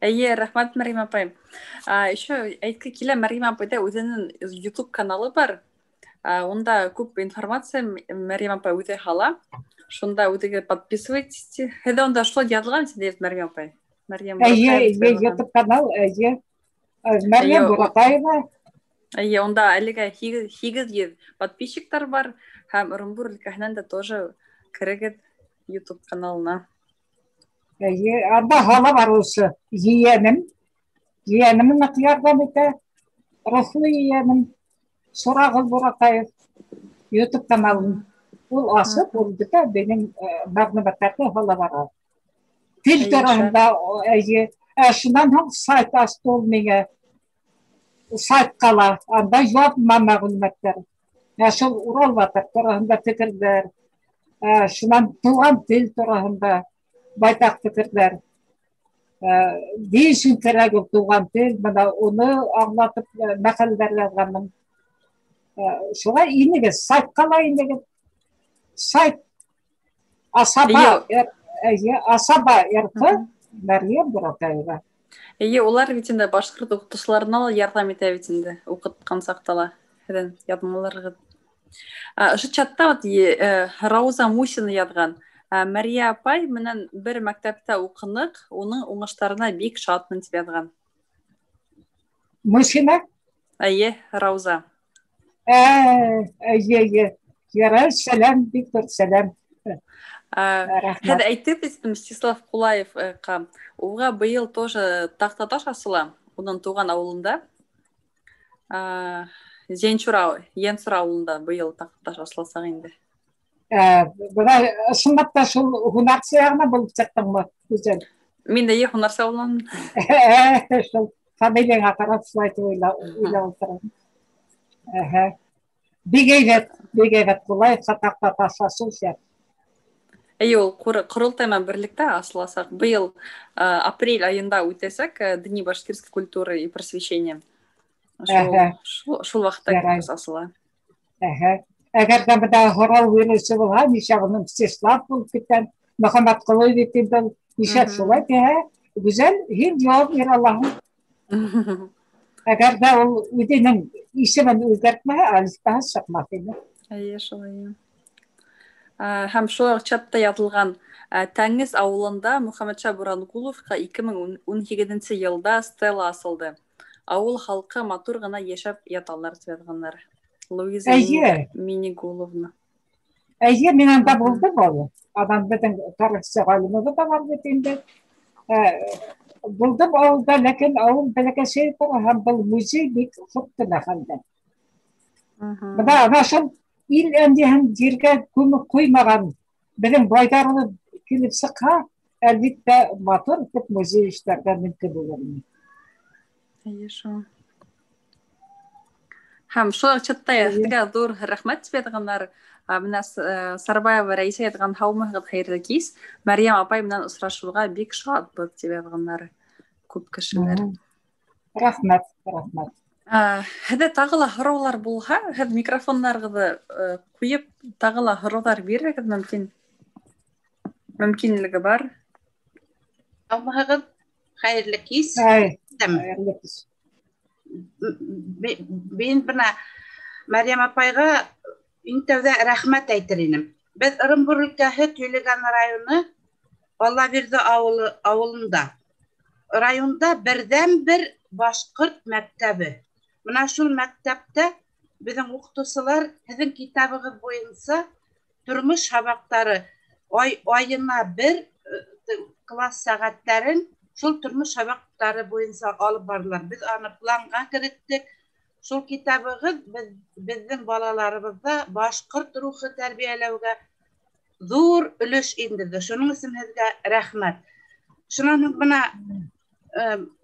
Әйе, рәхмәт, Мәрйем апай. Еще әйткә килә, Мәрйем апайҙа үҙенең YouTube каналы бар. Унда күп информация Мәрйем апай үҙе һала. Шунда үҙегеҙ подписывайтесь. Һеҙҙә унда шулай яҙылған тиҙәр, Мәрйем апай. Әйе, YouTube канал, әйе. Мәрйем Буратаева. Әйе, унда әлегә 800 подписчиктар бар. Һәм Ырымбур өлкәһенән дә тоже керегеҙ YouTube каналына. Әйе, анда һала бар ошо ейәнем. Ейәнем ныҡ ярҙам итә. Рухлы ейәнем. Сурағыл Буратаев YouTube каналын ул асып, ул бите benim мәгълүматларны һала бара. Тел тарафында шунан һуң сайт ачты ул миңа. Сайт кала, анда җавап мәгълүматлар. Шул Урал ватыр тарафында фикерләр, шунан туган тел тарафында байтак фикерләр. Дейшин кирәк ул туган тел, менә уны аңлатып мәкаләләр язганмын. Шулай инегез, сайт кала инегез. Сайт Асаба, Асаба РФ, Мәрьям Буратаева. Улар бит инде башкорт укытучыларына ла ярдәм итә бит инде, укыткан сактала. Һәдән язмаларыгыз. Шу чатта вот Рауза Мусина язган. Мария апай менән бер мәктәптә укынык, уның уңышларына бик шатмын дип язган. Мусина? Рауза. Ярай, сәлам, Виктор, сәлам. Һәд әйтеп Мстислав Кулаев уга быел тоже Тахтаташ асыла, уның туган авылында. Зенчура авылында быел Тахтаташ асылсак инде. Бuna ысынлап та шул һунар сыягына булып чыктыңмы, Гүзәл? Мин дә һунар сыягынан. Шул фамилияңа карап слайд уйлап утырам. Бик әйбәт Кулаев Тахтаташ асылса. Ул Курултай менән берлектә асыласак. Быел апрель айында үтәсәк Дни башкирской культуры и просвещения. Шул вакытта асыла. Әгәр дә буда һорау бирүсе булһа, нишәгенең Мстислав булып киткән, Мөхәммәд Кылый битен нишә шулай дә, Гүзәл, һин җавап бир Аллаһым. Әгәр дә ул үзенең исемен үзгәртмәһә, алифтаһы чыкмас иде. Шулай. Һәм шул чатта язылган Тәңгез авылында Мөхәммәтша Буранкуловка 2018 елда стела асылды. Авыл халкы матур гына яшәп яталар дип язганнар. Луиза Минигуловна. Мин анда булдым ул. Адам беҙҙең тарихсы ғалимыбыҙ да бар бит инде. Булдым ауылда, ләкин ауыл бәләкәсәй тора һәм был музей бик хутты хәлдә. Бына шул ил әндиһен ергә күмеп ҡуймаған беҙҙең байҙарыбыҙ килеп сыҡһа, әлбиттә матур итеп музей эшләргә мөмкин булыр. Һәм шул чатта язган зур рәхмәт дип язганнар. Менә Сарбаева Раиса язган һаумыгыз хәйрле кис. Мәрьям апай менән осрашуга бик шатбыз дип язганнар күп кешеләр. Рәхмәт. Һәдә тагы ла һораулар булһа, һәм микрофоннарыгызды куеп, тагы ла һораулар бирегез мөмкин. Мөмкинлеге бар. Һаумыгыз хәйрле кис. Мен бына Мәрьям апайға иң тәүҙә рәхмәт әйтер инем. Беҙ Ырымбур өлкәһе Төйлөгән районы Аллабирҙе ауылында. Районда берҙән-бер башҡорт мәктәбе. Бына шул мәктәптә беҙҙең уҡытыусылар һеҙҙең китабығыҙ буйынса тормош һабаҡтары айына бер класс сәғәттәрен шул тормош һабаҡтары буйынса алып бардылар. Беҙ аны планға кереттек. Шул китабығыҙ беҙҙең балаларыбыҙҙа башҡорт рухы тәрбиәләүгә ҙур өлөш индерҙе. Шуның өсөн һеҙгә рәхмәт. Шунан һуң бына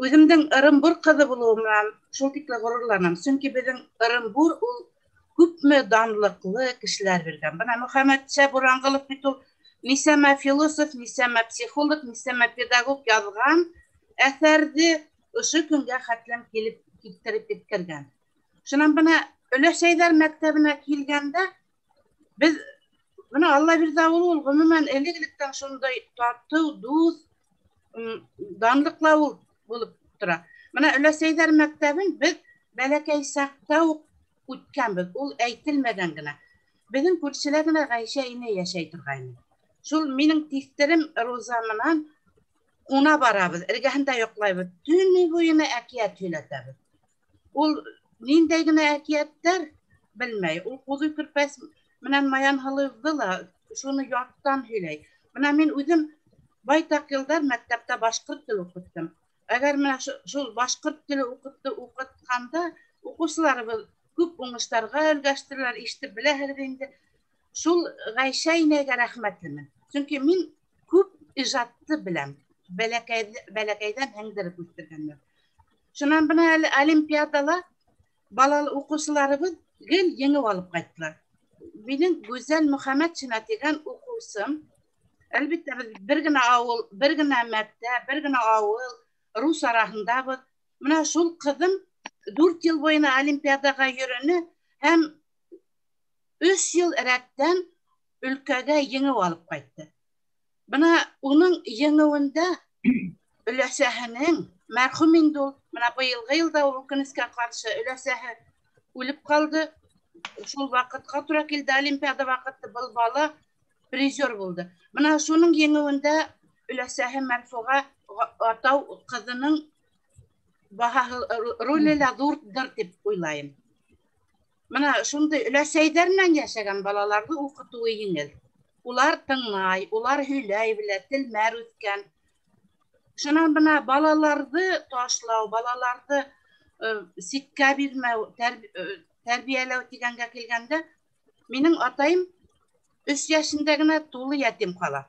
үҙемдең Ырымбур ҡыҙы булыуым менән шул тикле ғорурланам. Сөнки беҙҙең Ырымбур ул күпме данлыҡлы кешеләр биргән. Бына Мөхәммәтша Буранғолов бит ул нисәмә философ, нисәмә психолог, нисәмә педагог яҙған әҫәрҙе ошо көнгә хәтлем килтереп еткергән. Шунан бына өләсәйҙәр мәктәбенә килгәндә беҙ бына Аллабирҙе ауылы ул ғөмүмән элек-электән шундай татыу, дуҫ, данлыҡлы ауыл булып тора. Бына өләсәйҙәр мәктәбен беҙ бәләкәй саҡта уҡ үткәнбеҙ. Ул әйтелмәгән генә. Беҙҙең күршелә генә Ғәйшә инәй йәшәй торғайны. Шул минең тиҫтерем Руза менән ҡуна барабыҙ, эргәһендә йоҡлайбыҙ. Төнө буйына әкиәт һөйләтәбеҙ. Ул ниндәй генә әкиәттәр белмәй. Ул ҡуҙы көрпәс менән Маянһылыуҙы ла шуны яттан һөйләй. Бына мин үҙем байтаҡ йылдар мәктәптә башҡорт теле уҡыттым. Әгәр менә шул башҡорт теле уҡытҡанда уҡыусыларыбыҙ күп уңыштарға өлгәштеләр, ишетеп беләһегез инде. Шул Гайша инәгә рәхмәтлемен. Чөнки мин күп ижадты беләм. Бәләкәйдән һәңдереп үстергәннәр. Шунан бына әле олимпиадала балалы укучыларыбыз гел еңеп алып кайттылар. Минең Гүзәл Мөхәммәтшина дигән укучым, әлбәттә бер генә авыл, бер генә мәктәп, бер генә авыл, рус араһындабыз. Менә шул кызым 4 ел буена олимпиадага йөрөне һәм 3 ел рәттән өлкәгә еңеп алып кайтты. Бына уның еңүендә өләсәһенең мәрхүм инде ул, менә быелгы елда ул үкенескә каршы өләсәһе үлеп калды. Шул вакытка туры килде, олимпиада вакыты был бала призер булды. Менә шуның еңүендә өләсәһе Мәрфуга атау кызының баһаһы роле лә зурдыр дип уйлайм. Менә шундый өләсәйҙәр менән йәшәгән балаларҙы уҡытыуы еңел. Улар тыңлай, улар һөйләй белә, телмәр үҫкән. Шунан бына балаларҙы ташлау, балаларҙы ситкә бирмәү, тәрбиәләү тигәнгә килгәндә, минең атайым 3 йәшендә генә тулы ятим ҡала.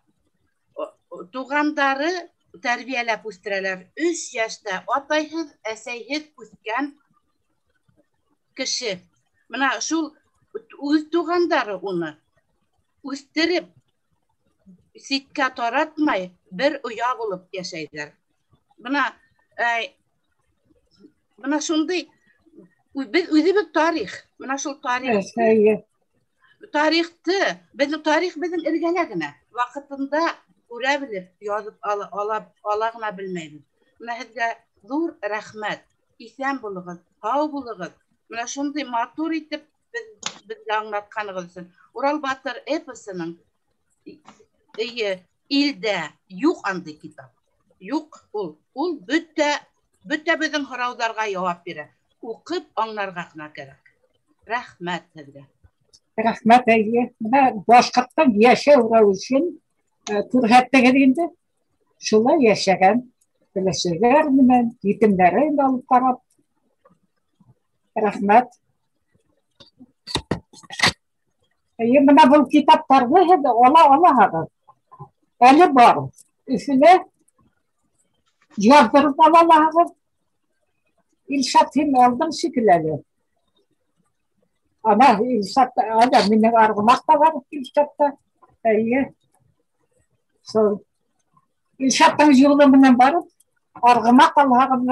Туғандары тәрбиәләп үҫтерәләр. 3 йәштә атайһыҙ, әсәйһеҙ үҫкән кеше. Менә шул үҙ туғандары уны үҫтереп, ситкә таратмай, бер оя булып йәшәйҙәр. Бына шундый, беҙ үҙебеҙ тарих, менә шул тарихты, тарих беҙҙең эргәлә генә, ваҡытында күрә белеп, яҙып ала ғына белмәйбеҙ. Менә һеҙгә ҙур рәхмәт, иҫән булығыҙ, һау булығыҙ. Менә шундый матур итеп беҙгә аңлатҡанығыҙ өсөн. Урал Батыр эпосының илдә юҡ андый китап. Юҡ ул. Ул бөтә беҙҙең һорауҙарға яуап бирә. Уҡып аңларға ғына кәрәк. Рәхмәт һеҙгә. Рәхмәт, әйе. Башҡорттың йәшәү рәүешен күрһәттегеҙ инде. Шулай йәшәгән өләсәйҙәр менән, етемдәрен алып ҡарап. Рәхмәт. Әйе, бына был китаптарҙы һеҙ алаһығыҙ. Әле бар. Өфөлә яҙҙырып алаһығыҙ. Илшат, һин алдың шикелле. Ана Илшат, минең арғымаҡ та бар Илшатта. Әйе. Илшаттың юлы менән барып, арғымаҡ алһағыҙ,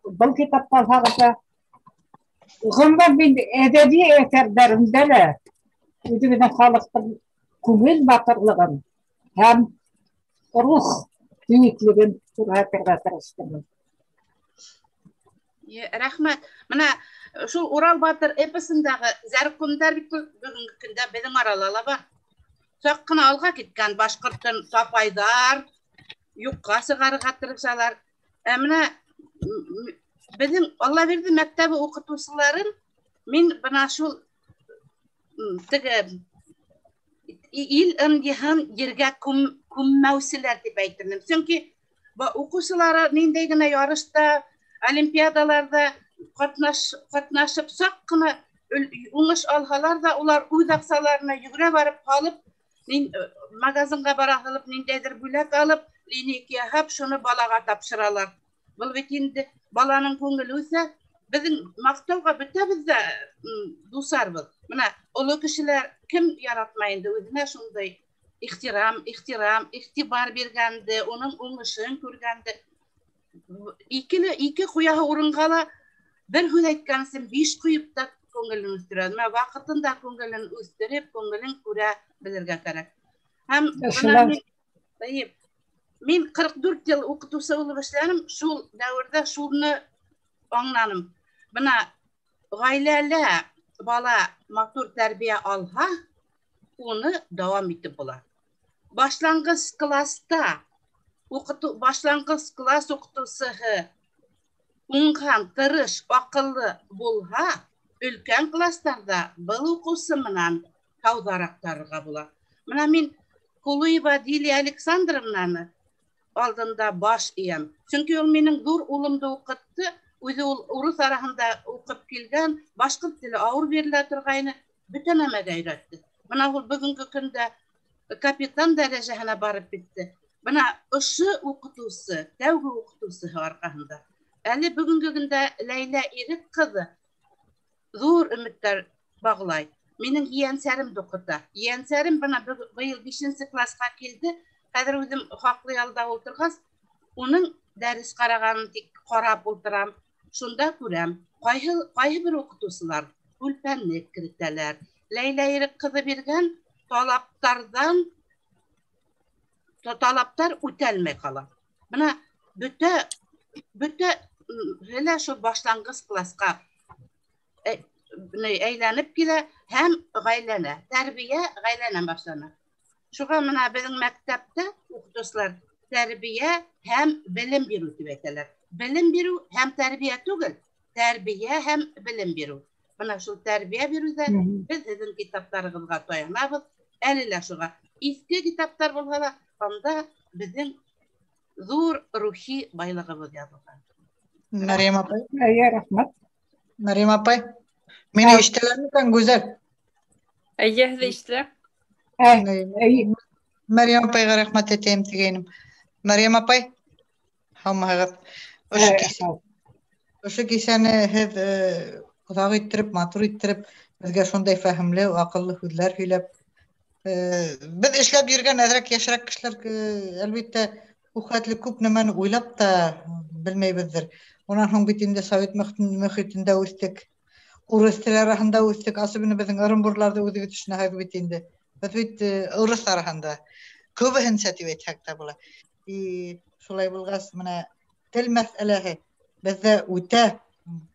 был китапты алһағыҙ. Ғөмүмән мин әҙәби әҫәрҙәремдә лә үҙебеҙҙең халыҡтың күңел батырлығын һәм рух бейеклеген күрһәтергә тырыштым. Рәхмәт. Менә шул Урал Батыр эпосындағы зәркүмдәр бөгөнгө көндә беҙҙең арала ла бар. Саҡ ҡына алға киткән башҡорттың сапайҙар, юҡҡа сығарырға тырышалар. Менә беҙҙең Аллабирҙе мәктәбе уҡытыусыларын мин бына шул ил ынйыһын ергә күммәүселәр тип әйтермен. Сөнки уҡыусылары ниндәй генә ярышта, олимпиадаларҙа ҡатнашып, саҡ ҡына уңыш алһалар да, улар үҙ аҡсаларына йүгерә барып һалып, магазинға бара һалып, ниндәйҙер бүләк алып, линейка яһап, шуны балаға тапшыралар. Был бит инде баланың күңеле үҫә. Беҙҙең маҡтауға бөтәбеҙ ҙә дусарбыҙ. Менә оло кешеләр кем яратмай инде үҙенә шундай иғтибар биргәнде, уның уңышын күргәнде. Ике ҡуяһы урынға ла бер һүҙ әйткән өсөн 5 ҡуйып та күңелен үҫтерә. Менә ваҡытында күңелен үҫтереп, күңелен күрә белергә кәрәк. Һәм мин 44 йыл уҡытыусы булып эшләнем, шул дәүерҙә шуны аңланым. Бына ғаиләлә бала матур тәрбиә алһа, уны дауам итеп була. Башланғыс класста башланғыс класс уҡытыусыһы уңған, тырыш, аҡыллы булһа, өлкән кластарҙа был уҡыусы менән һауҙараҡ тарырға була. Менә мин Кулуева Дилия Александровнаны алдында баш иям. Сөнки ул минең ҙур улымды уҡытты, Үзе ул урыс араһында уҡып килгән, башҡорт теле ауыр бирелә торғайны, бөтә нәмәгә өйрәтте. Бына ул бөгөнгө көндә капитан дәрәжәһенә барып битте. Бына ошо уҡытыусы, тәүге уҡытыусыһы арҡаһында. Әле бөгөнгө көндә Ләйлә Ирек ҡыҙы ҙур өмөттәр бағлай. Минең ейәнсәрем уҡыта. Ейәнсәрем бына быйыл 5-нче классҡа килде. Хәҙер үҙем хаҡлы ялда ултырғас, уның дәрес ҡарағанын тик ҡарап ултырам. Шунда күрәм, ҡайһы бер уҡытыусылар үлпәнлек кертәләр. Ләйлә Ирек ҡыҙы биргән талаптар үтәлмәй ҡала. Бына бөтә һелә шул башланғыс классҡа әйләнеп килә һәм ғаиләнә. Тәрбиә ғаиләнән башлана. Шуға мына беҙҙең мәктәптә уҡытыусылар тәрбиә һәм белем биреү тип әйтәләр. Белем биреү һәм тәрбиә түгел, тәрбиә һәм белем биреү. Бына шул тәрбиә биреүҙә беҙ һеҙҙең китаптарығыҙға таянабыҙ. Әле лә шуға. Иҫке китаптар булһа ла, анда беҙҙең ҙур рухи байлығыбыҙ яҙылған. Мәрйәм апай. Рәхмәт. Мәрйәм апай. Мине ишетәләр микән, Гүзәл? Әйе, һеҙҙе ишетелә. Мәрйәм апайға рәхмәт әйтәйем тигәйнем. Мәрйәм апай, һаумыһығыҙ. Ошо кисәне һеҙ оҙаҡ иттереп, матур иттереп, беҙгә шундай фәһемле, аҡыллы һүҙләр һөйләп. Беҙ эшләп йөрөгән әҙерәк йәшерәк кешеләр, әлбиттә, хәтле күп нәмәне уйлап та белмәйбеҙҙер. Унан һуң бит инде Совет мөхитендә үҫтек, урыҫ теле араһында үҫтек, особенно беҙҙең ырымбурларҙы үҙегеҙ төшөнәһегеҙ бит инде. Беҙ бит урыҫ араһында күбеһенсә тип әйтһәк тә була. Шулай булғас, менә тел мәсьәләһе беҙҙә үтә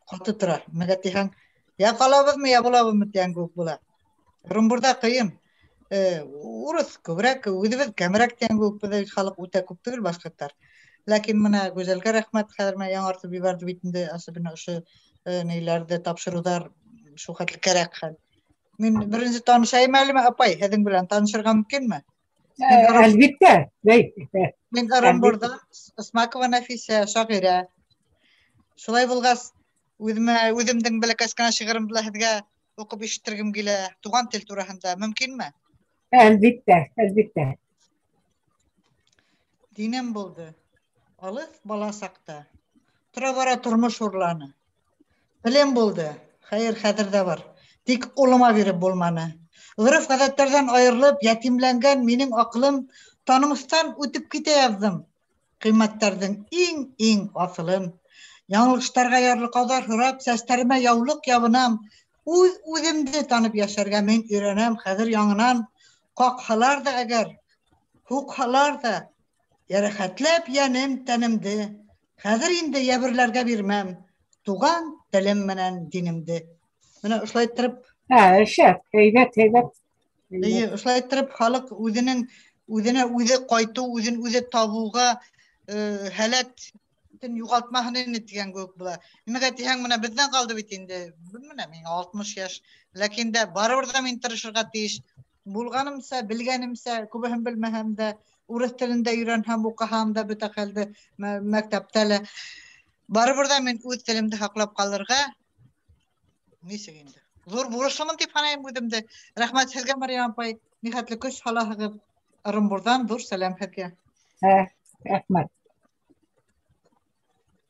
ҡаты тора. Мәгә тиһәң, я ҡалабыҙмы, я булабыҙмы тигән кеүек була. Ырымбурҙа ҡыйын. Урыҫ күберәк, үҙебеҙ кәмерәк тигән кеүек, беҙҙә халыҡ үтә күп түгел башҡорттар. Ләкин менә Гүзәлгә рәхмәт, хәҙер менә яңыртып ебәрҙе бит инде, особенно ошо нәйләрҙе тапшырыуҙар шул хәтле кәрәк хәл. Мин беренсе танышайым әлеме, апай, һеҙҙең белән танышырға мөмкинме? Әлбиттә. Мин Ырымбурҙан Исмакова Нәфисә, шағирә. Шулай булғас, үҙемдең бәләкәс кенә шиғырымды һеҙгә уҡып ишеттергем килә, туған тел тураһында. Мөмкинме? Әлбиттә. Динем булды. Алыҫ бала саҡта. Тора-бара тормош урланы. Белем булды. Хәйер, хәҙер ҙә бар. Тик улыма биреп булманы. Ғөрөф-ғәҙәттәрҙән айырылып, йәтимләнгән минең аҡлым танымыҫтан үтеп китә яҙҙым. Ҡиммәттәрҙең иң аҫылын. Яңылыштарға ярлыҡауҙар һорап, сәстәремә яулыҡ ябынам. Үҙемде танып йәшәргә мин өйрәнәм хәҙер яңынан. Ҡаҡһалар да әгәр, һуҡһалар да, йәрәхәтләп йәнем, тәнемде. Хәҙер инде йәберләргә бирмәм. Туған телем менән динемде. Менә ошолай иттереп, Һәйбәт. ошолай иттереп халыҡ үҙенә үҙе ҡайтыу, үҙен үҙе табыуға һәләтен юғалтмаһын ине тигән кеүек була. Нимәгә тиһәң, менә беҙҙән ҡалды бит инде. Менә миңә 60 йәш. Ләкин дә барыбер ҙа мин тырышырға тейеш. Булғанымса, белгәнемсә, күбеһен белмәһәм дә, урыҫ телендә өйрәнһәм, уҡыһам да бөтә хәлде мәктәптә лә. Барыбер ҙа мин үҙ телемде һаҡлап ҡалырға, нисек инде, ҙур бурыслымын тип һанайым үҙемде. Рәхмәт һеҙгә, Мәрйәм апай, ниһәтле көс һалаһығыҙ. Ырымбурҙан ҙур сәләм һеҙгә. Рәхмәт.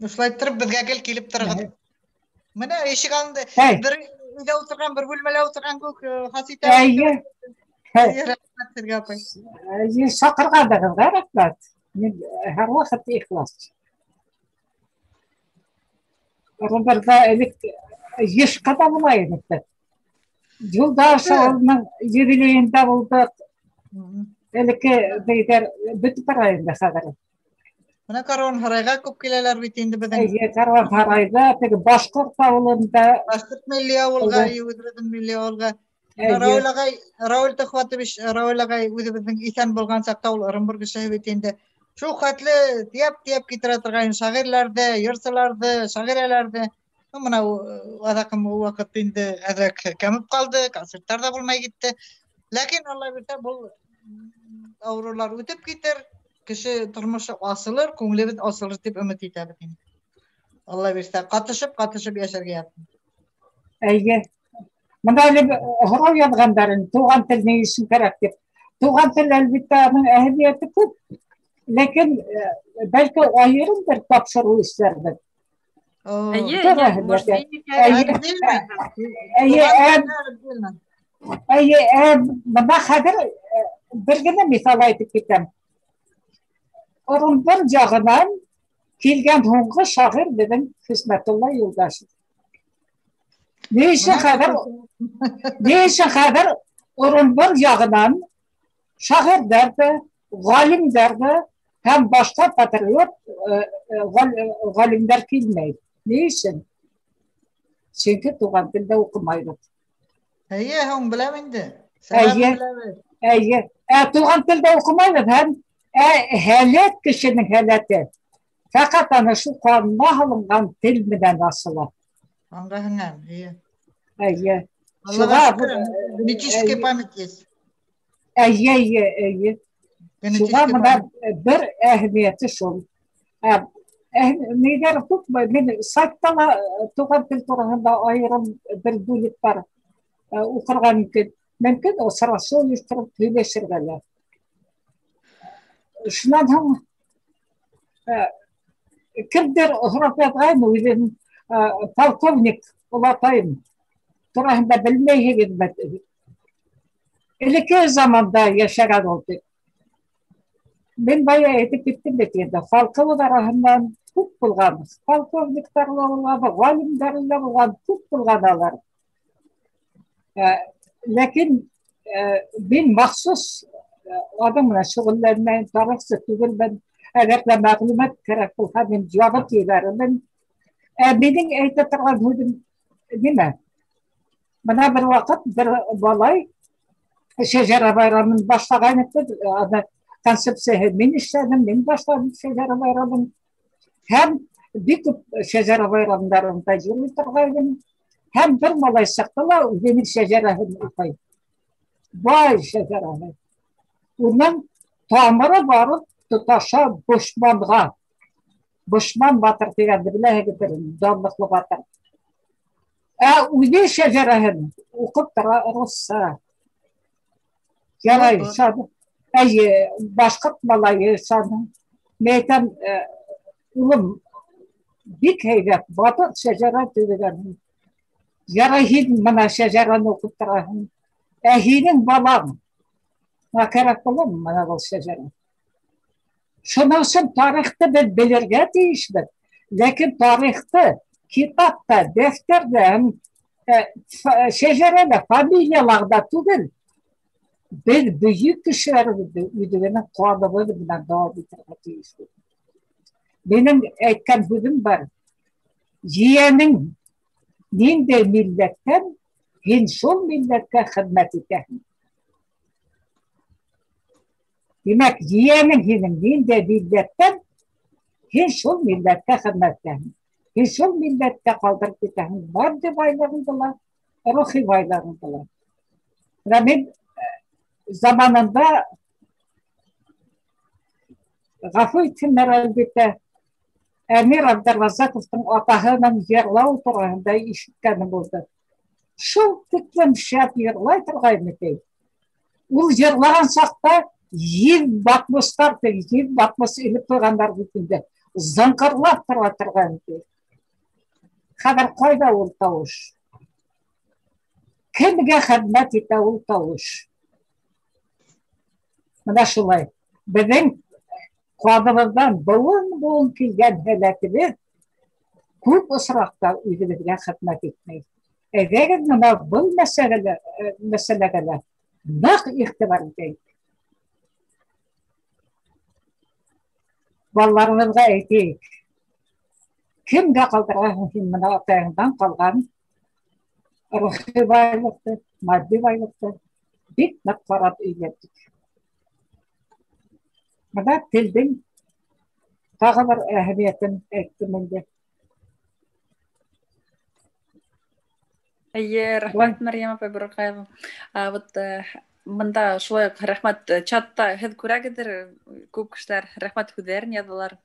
Ошолай иттереп беҙгә гел килеп торығыҙ. Менә ишек алдында бер өйҙә ултырған, бер бүлмәлә ултырған кеүек хас итә. Рәхмәт һеҙгә, апай. Саҡырғанығыҙға рәхмәт. Мин һәр ваҡыт ихлас. Ырымбурҙа элек йыш ҡата була ине. Юлдаш ауылының юбилейында булдыҡ. Элекке бейҙәр бөтөп бара инде хәҙер. Менә Каруан-һарайға күп киләләр бит инде беҙҙең. Каруан-һарайҙа, теге Башҡорт ауылында. Башҡорт милли ауылға, үҙебеҙҙең милли ауылға. Рауил Төхвәтович, Рауил ағай үҙебеҙҙең иҫән булған саҡта ул Ырымбур кешеһе бит инде. Шул хәтле тиәп китерә торған шағирҙарҙы, йырсыларҙы, шағирәләрҙе. Мына аҙаҡҡы ваҡыт инде әҙерәк кәмеп ҡалды, концерттар ҙа булмай китте. Ләкин Алла бирһә, был ауырыулар үтеп китер, кеше тормошо асылыр, күңелебеҙ асылыр тип өмөт итәбеҙ инде. Алла бирсә, катышып яшәргә яттым. Әйе. Мында әле һорау яҙғандарын, туған тел ни өсөн кәрәк дип. Туған тел әлбиттә аның әһәмиәте күп. Ләкин бәлки айырым бер тапшырыу эшләрбез. Мында хәҙер бер генә мисал әйтеп китәм. Орынбор жағынан килгән һуңғы шағир беҙҙең Хисмәтулла Юлдашев. Ни өсөн хәҙер Орынбор жағынан шағирҙәрҙе, ғалимдәрҙе һәм башҡа патриот ғалимдар килмәй. Ни өсөн? Сөнки туған телдә уҡымайбыҙ. Әйе, һуң беләм инде. Әйе. Туған телдә уҡымайбыҙ һәм һәләт кешенең һәләте фәҡәт аны шул ҡанына һалынған тел менән асыла. Аңғаһыңан, әйе. Әйе. Генетическая память есть. Әйе. Шуға мына бер әһәмиәте шул. Нигәр күпме, мин сайтта ла туған тел тураһында айырым бер бүлек бар. Уҡырға мөмкин, осрашыу ойоштороп һөйләшергә лә. Шунан һуң кемдер һорап яҙғайны үҙен полковник олатайым тураһында белмәйһегеҙме? Элекке заманда йәшәгән ул тип. Мин бая әйтеп киттем бит инде. Халҡыбыҙ араһынан күп булған. Полковниктар ла булған, ғалимдар ла булған, күп булған алар. Ләкин мин махсус адам менән шөғөлләнмәйем, тарихсы түгелмен. Әгәр ҙә мәғлүмәт кәрәк булһа, мин ябып ебәрермен. Минең әйтә торған һүҙем нимә? Бына бер ваҡыт бер балай шәжәрә байрамын башлағайны, концепцияһы мин эшләнем, мин башланым шәжәрә байрамын. Һәм бик күп шәжәрә байрамдарында йөрөй торғайным. Һәм бер малай сыҡты ла үҙенең шәжәрәһен уҡый. Бай шәжәрәһе. Уның тамыры барып тоташа Бошманға. Бошман батыр тигәнде беләһегеҙҙер, данлыҡлы батыр. Үҙе шәжәрәһен уҡып тора русса. Ярай, әйе, башҡорт малайы шаның. Мен әйтәм, улым, бик һәйбәт, батыр шәжәрә төҙөгәнһең. Ярай, һин бына шәжәрәне уҡып тораһың. Һинең балаң. Кәрәк булам бына был шәжәрә. Шуның өсөн тарихты беҙ белергә тейешбеҙ. Ләкин тарихты китапта, дәфтәрҙә, шәжәрәлә, фамилияларҙа түгел. Беҙ бөйөк кешеләребеҙҙе үҙебеҙҙең ҡаныбыҙ менән дауам итергә тейешбеҙ. Минең әйткән һүҙем бар. Ейәнең ниндәй милләттән, һин шул милләткә хеҙмәт итәһең. Димәк, ейәнең һинең ниндәй милләттән, һин шул милләткә хеҙмәт итәһең. Һин шул милләткә ҡалдырып китәһең. Матди байлығыңды ла, рухи байлығыңды ла. Мин заманында ғәфү итһеннәр әлбиттә, Әмир Абдырразаковтың атаһының йырлау тураһында ишеткәнем булды. Шул тиклем шәп йырлай торғайны ти. Ул йырлаған саҡта ев-батмустар, ев-батмус илеп ҡуйғандар битендә зыңҡырлап тора торған ти. Хәҙер ҡайҙа ул тауыш? Кемгә хеҙмәт итә ул тауыш? Бына шулай. Беҙҙең ҡаныбыҙҙан быуын килгән һәләтебеҙ күп осраҡта үҙебеҙгә хеҙмәт итмәй. Әгәр бына был мәсьәләгә лә ныҡ иғтибар итәйек. Балаларыбыҙға әйтәйек. Кемгә ҡалдыраһың һин бына атайыңдан ҡалған рухи байлыҡты, матди байлыҡты бик ныҡ ҡарап өйрәтик. Бына телдең тағы бер әһәмиәтен әйттем инде. Әйе, рәхмәт, Мәрйәм апай Борғаева. Бында шулай рәхмәт чатта һеҙ күрәгеҙҙер, күп кешеләр рәхмәт һүҙҙәрен яҙалар.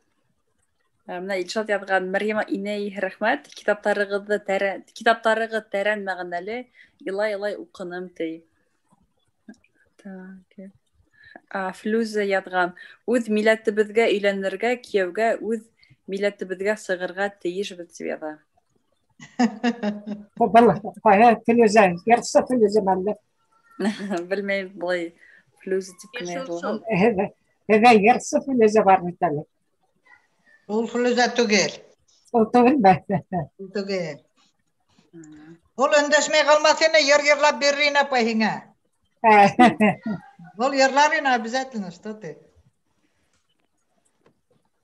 Менә Илшат язган Мәрьям инәй рәхмәт. Китаптарыгыз тәрән мәгънәле. Илай укыным ти. Так. Флүзә язган үз милләтебезгә өйләнергә, кияүгә, үз милләтебезгә сыгырга тиешбез дип яза. والله فلوزة يرصى فلوزة مالك Белмәйм булай Флүзә дип кенә язылган. هذا يرصى فلوزة بارنتالك Ул флүзә түгел. وطول بس Ул түгел. Ул өндәшмәй калмас ине, йырлап бирер ине апай һиңә. Ул йырлар ине обязательно, что ты.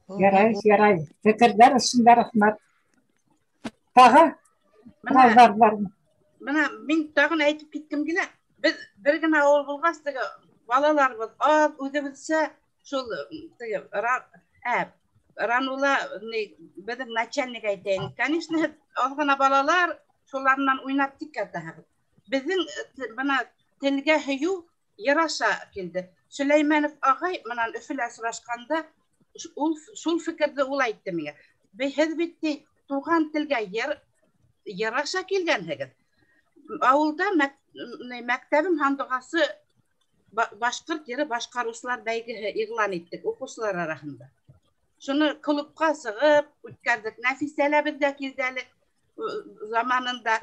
Ярай. Фикердәр өчен рәхмәт. Тагы Раздар бар. Менә мин тагын әйтеп киткем килә. Без бер генә авыл булгач, теге балаларыбыз аз үзебезчә шул теге Ранула безнең начальник әйтәйин. Конечно, аз гына балалар шулардан уйнап тиккәтәбез. Безнең менә телгә һөю яраша килде. Сөләйманов агай менән Өфөлә сорашканда шул фикерде ул әйтте миңа. Без бит туган телгә яраша килгәнһегез. Авылда мәктәбем һандугасы башкорт йыры башкаручылар бәйгеһе игълан иттек укучылар арасында. Шуны клубка сыгып үткәрдек. Нәфисәләбез дә килде әле заманында.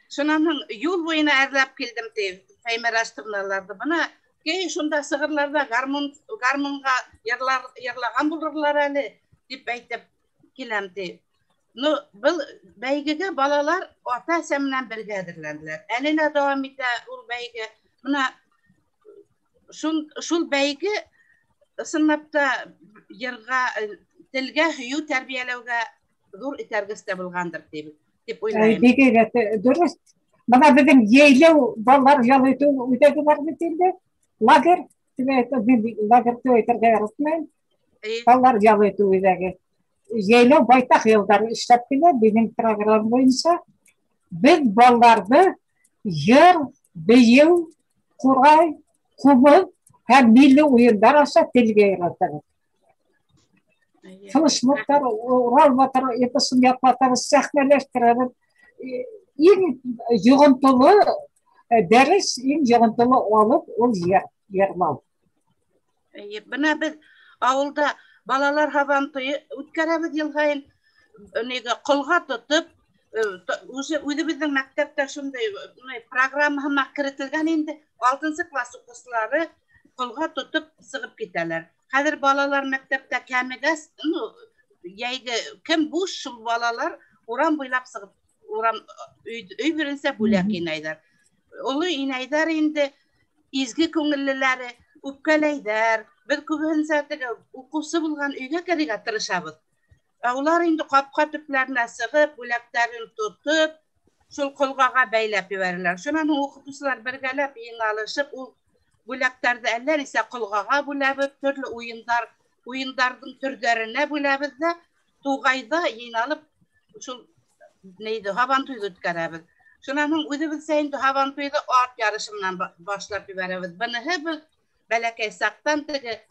Шунан юл буена әрләп килдем ди, фәймәраштырналарда. Бына шунда сыгырларда гармунга йырлаган булырлар әле дип әйтеп киләм ди. Ну, был бәйгегә балалар ата-әсә менән бергә әзерләнделәр. Әле дә дәвам итә ул бәйге. Менә шул бәйге сынапта йырга, телгә һөю тәрбияләүгә зур этәргестә булгандыр дип уйлыйм. Бигә дөрес. Менә безнең яйлау балалар ял итү үтәге бар бит инде. Лагер, лагер әйтергә яратмыйм. Балалар ял итү үтәге. Яйлау байтак елдар эшләп килә, безнең программа буенча. Без балаларны йыр, бейеү, курай, кубыз һәм милли уендар аша телгә өйрәтәбез. Флешмобтар, Урал эпосын яклатабыз, сәхнәләштерәбез. Иң йогынтылы дәрес, иң йогынтылы алып ул йырлау. Бына без авылда балалар һабантуы үткәрәбез ел һайын. Кылга тотып, үзебезнең мәктәптә шундай программага кертелгән инде. 6 класс укучылары кылга тотып сыгып китәләр. Хәзер балалар мәктәптә кәмегәс, яйгы кем буш шул балалар урам буйлап сыгып, урам өй беренчә бүләк инәйдәр. Олы инәйдәр инде изге күңеллеләре үпкәләйдәр. Без күбенсә укучы булган өйгә керергә тырышабыз. Улар инде капка төпләренә сыгып, бүләкләрен тотып, шул кылгага бәйләп ибәрәләр. Шуннан укытучылар бергәләп йыналышып, ул бүләкләрне әллә нисә кылгага бүләбез, төрле уеннарның төрләренә бүләбез дә тугайда йыналып шул һабантуйды үткәрәбез. Шуннан үзебезчә инде һабантуйды ат ярышы менән башлап ибәрәбез. Буныһы без бәләкәй сактан теге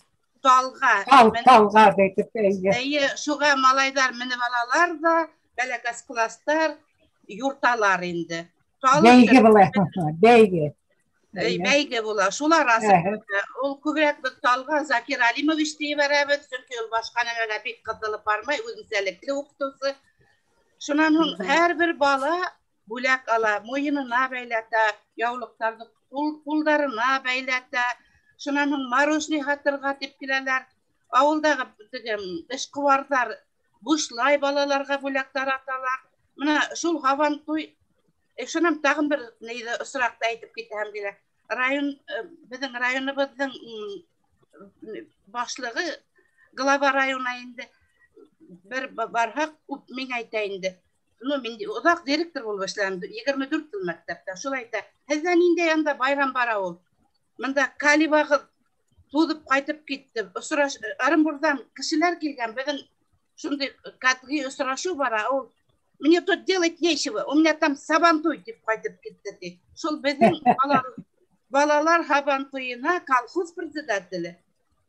талга әйтеп әйе. Шуга малайдар менеп алалар да, бәләкәс класстар юрталар инде. Бәйге була, бәйге. Бәйге була. Шулар арасында ул күбрәк без талга Закир Алимович дип бәрәбез, чөнки ул башка нәмәгә бик кытылып бармай, үзенчәлекле укытучы. Шуннан һәрбер бала бүләк ала, муенына бәйләтә, яулыктарны кулдарына бәйләтә. Шуннан мороженое хатырга дип киләләр. Авылдагы эшкуарлар бушлай балаларга бүләктәр аталар. Менә шул һабантуй, шуннан тагын бер осракта әйтеп китәм диләр. Безнең районыбызның башлыгы глава района инде бер барһак мин әйтә инде. Мин узак директор булып эшләдем 24 ел мәктәптә. Шул әйтә. Һездә нинди анда байрам бара ул? Монда Калибагы тудып кайтып китте. Оренбургдан кешеләр килгән. Безнең шундый катгый осрашу бара. Ул мне тут делать нечего. У меня там сабантуй дип кайтып китте ди. Шул безнең балалар һабантуена колхоз председателе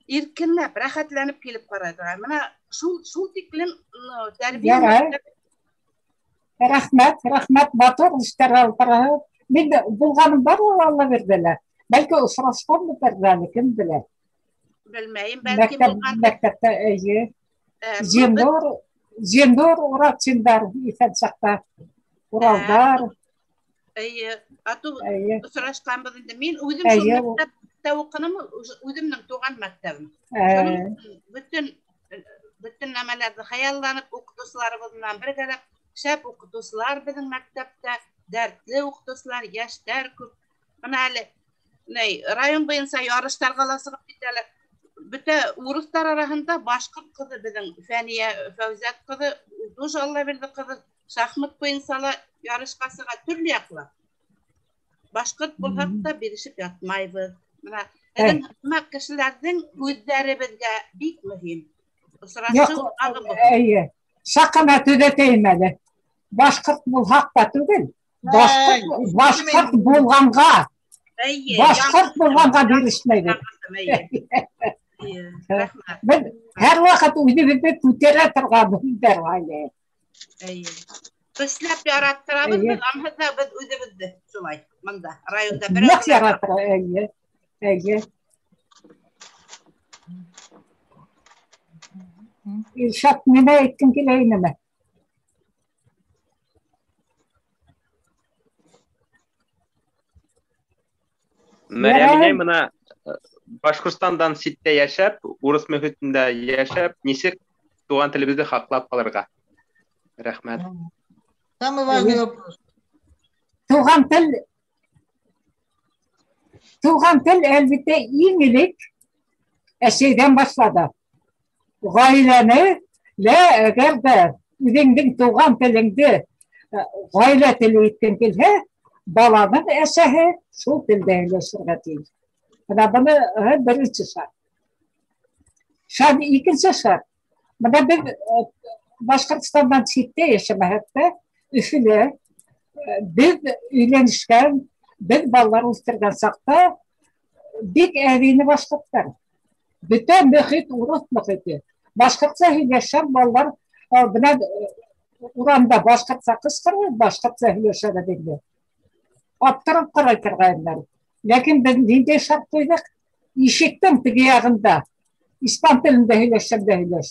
иркенләп, рәхәтләнеп килеп карарга. Менә шул тиклем тәрбия. Ярай. Рәхмәт, батыр эштәр алып бараһы. Мин булганым бар Алла бирделәр. Бәлки осрашкан бер кем белә. Белмәйем, бәлки булган. Мәктәптә әйе. Зендор уратчындар исән сакта. Уралдар. Әйе, ату осрашканбыз инде. Мин үзем шул мәктәптә укыным, үземнең туган мәктәбем. Bütün нәмәләрне хаялланып укытучыларыбыз белән бергәләп, шәп укытучылар безнең мәктәптә, дәртле укытучылар, яшьләр күп. Менә әле район буенча ярышларга ласыгып китәләр. Бүтә урыслар арасында башкорт кызы безнең Фәния Фәүзәт кызы, тоже Алла бирде кызы, шахмат буенча ярышка чыга төрле яклар. Башкорт булсак та бирешеп ятмайбыз. Менә һәм кешеләрнең күзләре безгә бик мөһим. Әйе. Шақана төҙәтәйем әле. Башҡорт булһаҡ та түгел. Башҡорт булғанға. Башҡорт булғанға бирешмәйбеҙ. Беҙ һәр ваҡыт үҙебеҙҙе күтәрә торған һүҙҙәр әле. Көсләп яраттырабыҙ, беҙ амһыҙҙа беҙ үҙебеҙҙе шулай. Мында районда ныҡ яраттыра, әйе. Илшат, нимә әйткең килә инеме? Мәрйәм мына Башҡортостандан ситтә йәшәп, урыс мөхитендә йәшәп, нисек туган телебеҙҙе һаҡлап ҡалырға? Рәхмәт. Самый важный вопрос. Туған тел әлбиттә иң элек әсәйҙән башлады. Ғаиләне, әгәр дә үҙеңдең туған телеңде ғаилә теле иткең килһә, баланың әсәһе шул телдә һөйләшергә тейеш. Менә быны беренсе шарт. Икенсе шарт. Менә беҙ Башҡортостандан ситтә йәшәмәһәк тә, Өфөлә беҙ өйләнешкән, беҙ балалар үҫтергән саҡта бик әҙине башҡорттар. Бөтә мөхит урыҫ мөхите. Башҡортса һөйләшкән балалар бына урамда башҡортса ҡысҡырыр, башҡортса һөйләшәләр инде. Аптырап ҡарайтырға инде. Ләкин беҙ ниндәй шарт ҡуйҙыҡ? Ишектең теге яғында испан телендә һөйләшкәндә һөйләш.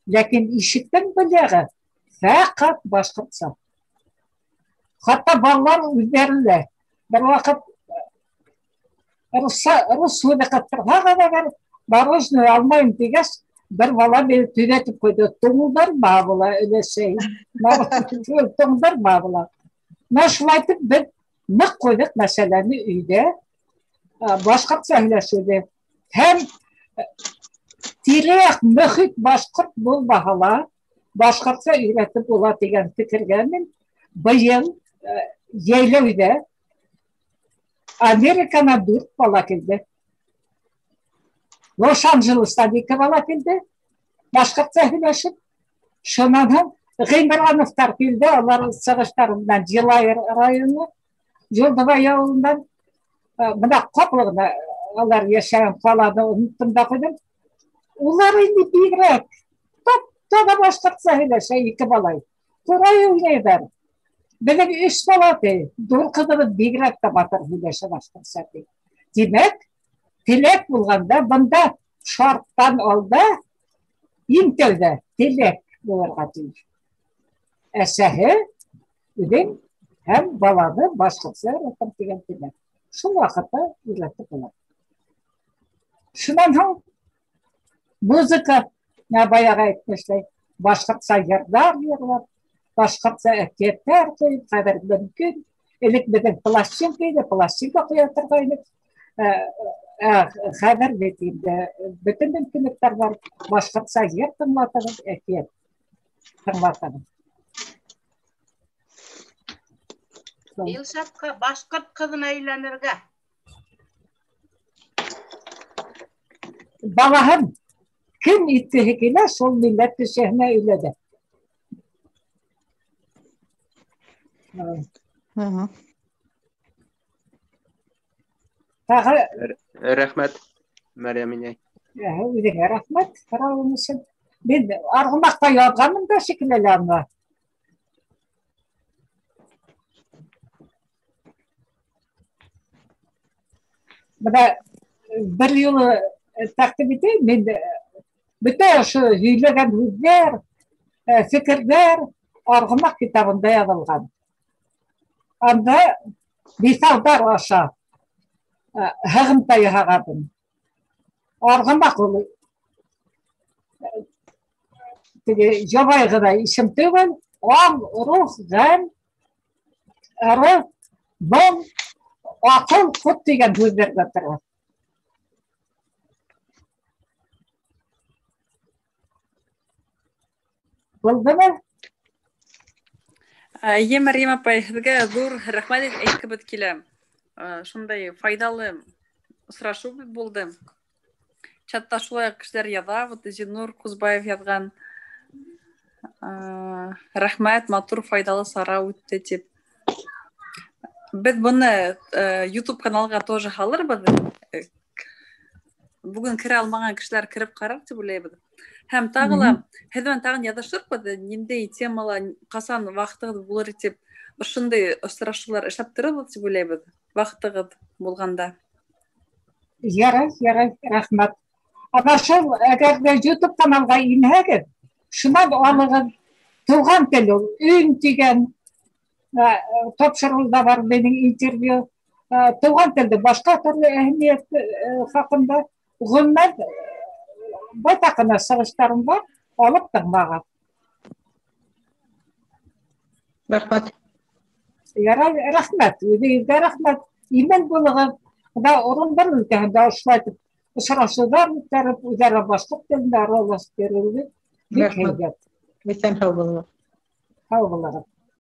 Ләкин ишектең был яғы фәҡәт башҡортса. Хатта балалар үҙҙәрендә бер ваҡыт рус һүҙе ҡыҫтырһа, мороженое алмайым тигәс, бер бала бер төҙәтеп ҡуйҙы. Туңдарма була өләсәй. Туңдарма була. Шулайтып беҙ ныҡ ҡуйҙыҡ мәсьәләне өйҙә башҡортса һөйләшеүҙе. Һәм тирәк мөхит башҡорт булмаһа ла, башҡортса өйрәтеп була тигән фекергә мин быйыл йәйләүҙә Американа 4 бала килде. Лос-Анджелестан 2 бала килде. Башҡортса һөйләшеп. Шунан һуң Ғимрановтар килде, алар сығыштарынан Жилай районы, Юлдыбай ауылынан. Бына ҡаплығына алар йәшәгән ҡаланы оноттом да ҡуйҙым. Улар инде бигерәк тап-тана башҡортса һөйләшә 2 балай. Тура уйнайҙар. Беҙҙең 3 бала ти. Ҙур ҡыҙыбыҙ бигерәк тә батыр һөйләшә башҡортса ти. Тимәк, теләк булғанда бында шарттан алда иң тәүҙә теләк булырға тейеш. Әсәһе үҙен һәм баланы башҡортса өйрәтәм тигән теләк. Шул ваҡытта өйрәтеп була. Шунан һуң музыка, баяғы әйтмешләй, башҡортса йырҙар йырлап, башҡортса әкиәттәр ҡуйып, хәҙер мөмкин. Элек беҙҙең пластинка ҡуя торғайныҡ. Хәҙер бит инде бөтөн мөмкинлектәр бар. Башҡортса йыр тыңлатығыҙ, әкиәт тыңлатығыҙ. Илшатҡа башҡорт ҡыҙына өйләнергә. Балаһын кем иткеһе килә, шул милләт кешеһенә өйләнә. Рәхмәт, Мәрйәм инәй. Үҙеңә рәхмәт һорауың өсөн. Мин арғымаҡта яҙғанмын да шикелле аны. Бына бер юлы тәҡдим итәйем, мин бөтә ошо һөйләгән һүҙҙәр, фекерҙәр арғымаҡ китабында яҙылған. Анда миҫалдар аша һығымта яһағанмын. Арғымаҡ ул ябай ғына исем түгел, ан, рух, ғәм, ыры, был, аҡыл, ҡот тигән һүҙҙәргә тора. Булдымы? Эйе, Мәрйәм апай, һеҙгә ҙур рәхмәт әйткебеҙ килә. Шундай файдалы осрашыу булды. Чатта шулай кешеләр яҙа, вот Зинур Кузбаев яҙған. Рәхмәт, матур файдалы сара үтте тип. Беҙ быны YouTube каналға тоже һалырбыҙ. Бүген керә алмаған кешеләр кереп ҡарар тип уйлайбыҙ. Һәм тағы ла һеҙ менән тагын яҙышырбыҙ, ниндәй темала ҡасан ваҡытығыҙ булыр тип, ошондай осрашыуҙар эшләп торабыҙ тип уйлайбыҙ, ваҡытығыҙ булғанда. Ярай, рәхмәт. Ана шул, әгәр дә YouTube каналға инһәгеҙ, шунан алығыҙ тыуған тел ул, өн тигән тапшырыуҙа бар минең интервью. Тыуған телде башҡа төрлө әһәмиәт хаҡында ғөммәт байтаҡына сығыштарым бар, алып тыңлағыҙ. Рәхмәт. Ярай, рәхмәт. Үҙегеҙгә рәхмәт. Имен булығыҙ. Да урындар өлкәһендә ошлайтып осрашыуҙар үткәреп, үҙәр башҡорт телендә аралашып йөрөүегеҙ бик һәйбәт. Исән һау булығыҙ. Һау булығыҙ.